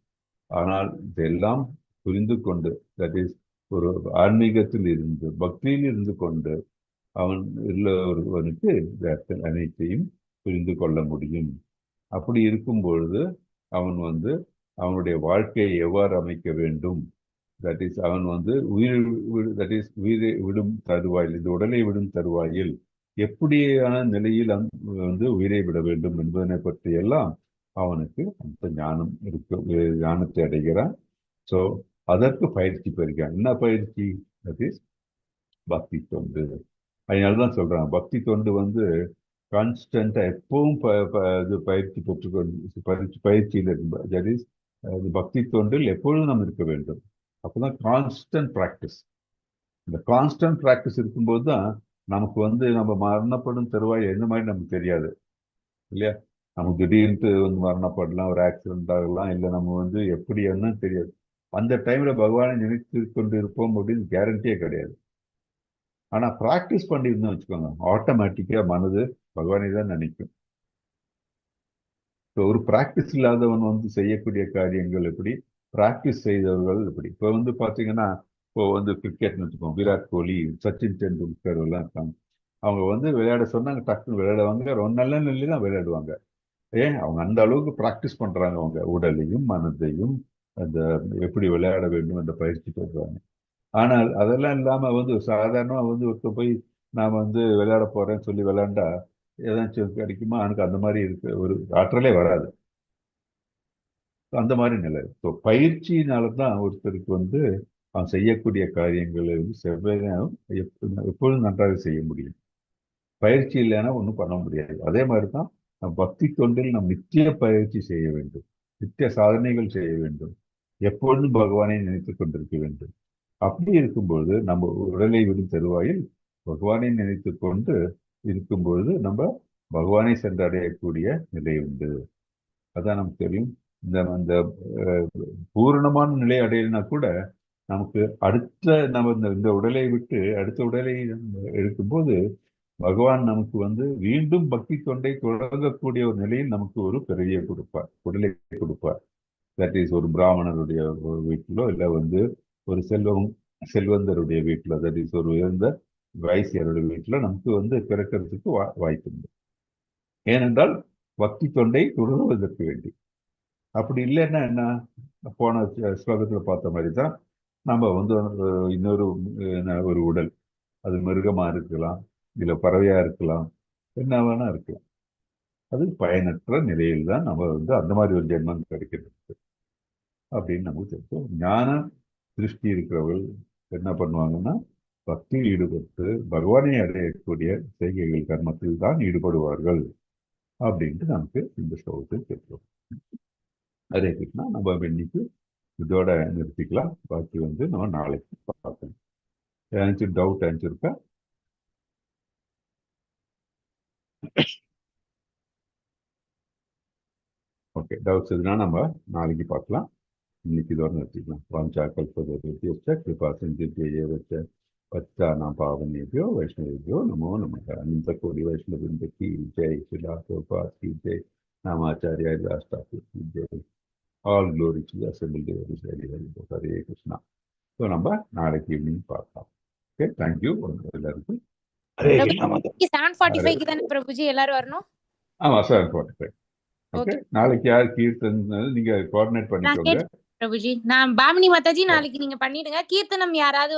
[SPEAKER 1] ஆனால் இதெல்லாம் புரிந்து கொண்டு, தட் இஸ் ஒரு ஆன்மீகத்தில் இருந்து பக்தியில் இருந்து கொண்டு அவன் ஒருவனுக்கு அனைத்தையும் புரிந்து கொள்ள முடியும். அப்படி இருக்கும் பொழுது அவன் அவனுடைய வாழ்க்கையை எவ்வாறு அமைக்க வேண்டும், தட் இஸ் அவன் உயிரை விடும் தருவாயில், இந்த உடலை விடும் தருவாயில் எப்படியான நிலையில் உயிரை விட வேண்டும் என்பதனை பற்றி எல்லாம் அவனுக்கு அந்த ஞானம் ஞானத்தை அடைகிறான். ஸோ அதற்கு பயிற்சி பெறுகிறான். என்ன பயிற்சி? தட் இஸ் பக்தி தொண்டு. அதனாலதான் சொல்றான் பக்தி தொண்டு கான்ஸ்டன்டா எப்பவும் பயிற்சி பெற்றுக்கொண்டு பயிற்சியில் இருக்கும். தட் இஸ் பக்தி தொண்டில் எப்பொழுதும் நம்ம இருக்க வேண்டும். அப்போதான் கான்ஸ்டன்ட் ப்ராக்டிஸ். இந்த கான்ஸ்டன்ட் ப்ராக்டிஸ் இருக்கும்போது தான் நமக்கு நம்ம மரணப்படும் தருவாய் எந்த மாதிரி நமக்கு தெரியாது இல்லையா? நமக்கு திடீர்னு மரணப்படலாம், ஒரு ஆக்சிடென்ட் ஆகலாம், இல்லை நம்ம எப்படி என்னன்னு தெரியாது. அந்த டைம்ல பகவானை நினைத்து கொண்டு இருப்போம் அப்படின்னு கேரண்டியே கிடையாது. ஆனா ப்ராக்டிஸ் பண்ணியிருந்தோம் வச்சுக்கோங்க, ஆட்டோமேட்டிக்கா மனது பகவானை தான் நினைக்கும். இப்போ ஒரு ப்ராக்டிஸ் இல்லாதவன் செய்யக்கூடிய காரியங்கள் எப்படி, ப்ராக்டிஸ் செய்தவர்கள் எப்படி. இப்போ பார்த்தீங்கன்னா இப்போ கிரிக்கெட்னு வச்சுக்கோங்க, விராட் கோலி, சச்சின் டெண்டுல்கர் எல்லாம் இருக்காங்க. அவங்க விளையாட சொன்னாங்க, டக்குன்னு விளையாடுவாங்க, ரொம்ப நல்ல நிலையில தான் விளையாடுவாங்க. ஏன்? அவங்க அந்த அளவுக்கு ப்ராக்டிஸ் பண்றாங்க. அவங்க உடலையும் மனதையும் அந்த எப்படி விளையாட வேண்டும் என்ற பயிற்சி பெறுறாங்க. ஆனால் அதெல்லாம் இல்லாம சாதாரணமா ஒருத்தர் போய் நான் விளையாட போறேன்னு சொல்லி விளையாண்டா ஏதாச்சும் கிடைக்குமா? எனக்கு அந்த மாதிரி இருக்கு, ஒரு ஆற்றலே வராது. அந்த மாதிரி நிலை. ஸோ பயிற்சியினால தான் ஒருத்தருக்கு அவன் செய்யக்கூடிய காரியங்களை செவ்வாயும் எப்பொழுதும் நன்றாக செய்ய முடியும். பயிற்சி இல்லைன்னா ஒன்றும் பண்ண முடியாது. அதே மாதிரி தான் பக்தி தொண்டில் நம் நித்திய பயிற்சி செய்ய வேண்டும், நித்திய சாதனைகள் செய்ய வேண்டும், எப்பொழுதும் பகவானை நினைத்துக் கொண்டிருக்க வேண்டும். அப்படி இருக்கும்பொழுது நம்ம உடலை விடும் தருவாயில் பகவானை நினைத்து கொண்டு இருக்கும்பொழுது நம்ம பகவானை சென்றடையக்கூடிய நிலை உண்டு. அதான் நமக்கு தெரியும். இந்த பூரணமான நிலை அடையினா கூட நமக்கு அடுத்த நம்ம இந்த உடலை விட்டு அடுத்த உடலை எடுக்கும்போது பகவான் நமக்கு மீண்டும் பக்தி தொண்டை தொடங்கக்கூடிய ஒரு நிலையில் நமக்கு ஒரு பிறவியை கொடுப்பார், உடலை கொடுப்பார். தட் இஸ் ஒரு பிராமணருடைய வீட்டிலோ இல்லை ஒரு செல்வந்தருடைய வீட்டிலோ, தட் இஸ் ஒரு உயர்ந்த வைசியரோட வீட்டில் நமக்கு வந்து பிறக்கிறதுக்கு வாய்ப்பு உண்டு. ஏனென்றால் பக்தி தொண்டை தொடர்வதற்கு வேண்டி. அப்படி இல்லைன்னா என்ன, போன ஸ்லோகத்தில் பார்த்த மாதிரி தான் நம்ம வந்து இன்னொரு ஒரு உடல், அது மிருகமா இருக்கலாம், இல்லை பறவையா இருக்கலாம், என்ன வேணா இருக்கலாம். அது பயனற்ற நிலையில் தான் நம்ம வந்து அந்த மாதிரி ஒரு ஜென்மம் கிடைக்கிறது அப்படின்னு நமக்கு தெரியும். ஞான திருஷ்டி இருக்கிறவர்கள் என்ன பண்ணுவாங்கன்னா பக்தியில் ஈடுபட்டு பகவானை அடையக்கூடிய செய்கைகள் கர்மத்தில் தான் ஈடுபடுவார்கள் அப்படின்ட்டு நமக்கு இந்த ஸ்லோகத்தில் தெரியும். ஹரே கிருஷ்ணா. நம்ம இன்னைக்கு இதோட நிறுத்திக்கலாம். பாக்கி வந்து நம்ம நாளைக்கு பார்க்கலாம். ஏதாச்சும் டவுட் ஆன்சருக்கா? ஓகே, டவுட்ஸ் எதுனா நம்ம நாளைக்கு பார்க்கலாம். இன்னைக்கு இதோட நிறுத்திக்கலாம். வாஞ்சா கல்பதேபியஸ்ச கிருபா சிந்தித்ய வச்ச பச்சானாं पावनेभ्यो वैष्णवेभ्यो नमो नमः. अनंत कोटि वैष्णववृंद की जय. श्रीला प्रभुपाद की जय. नामाचार्य दास ठाकुर की जय. All glory to the assembled devotees. Hare Krishna. So நம்ம நாளைக்கு ஈவினிங் பார்க்கலாம். ஓகே, தேங்க்யூ எல்லாருக்கும்.
[SPEAKER 2] ஹரே கிருஷ்ணா மாதா.
[SPEAKER 6] 7:45 தானே பிரபுஜி எல்லாரும் வரணும்?
[SPEAKER 1] ஆமா, 7:45. ஓகே, நாளைக்கு யார் கீர்த்தன் நீங்க கோஆர்டினேட் பண்ணிக்கோங்க
[SPEAKER 6] பிரபுஜி. நான் பாமினி மாதாஜி நாளைக்கு நீங்க பண்ணிடுங்க. கீர்த்தனம் யாராவது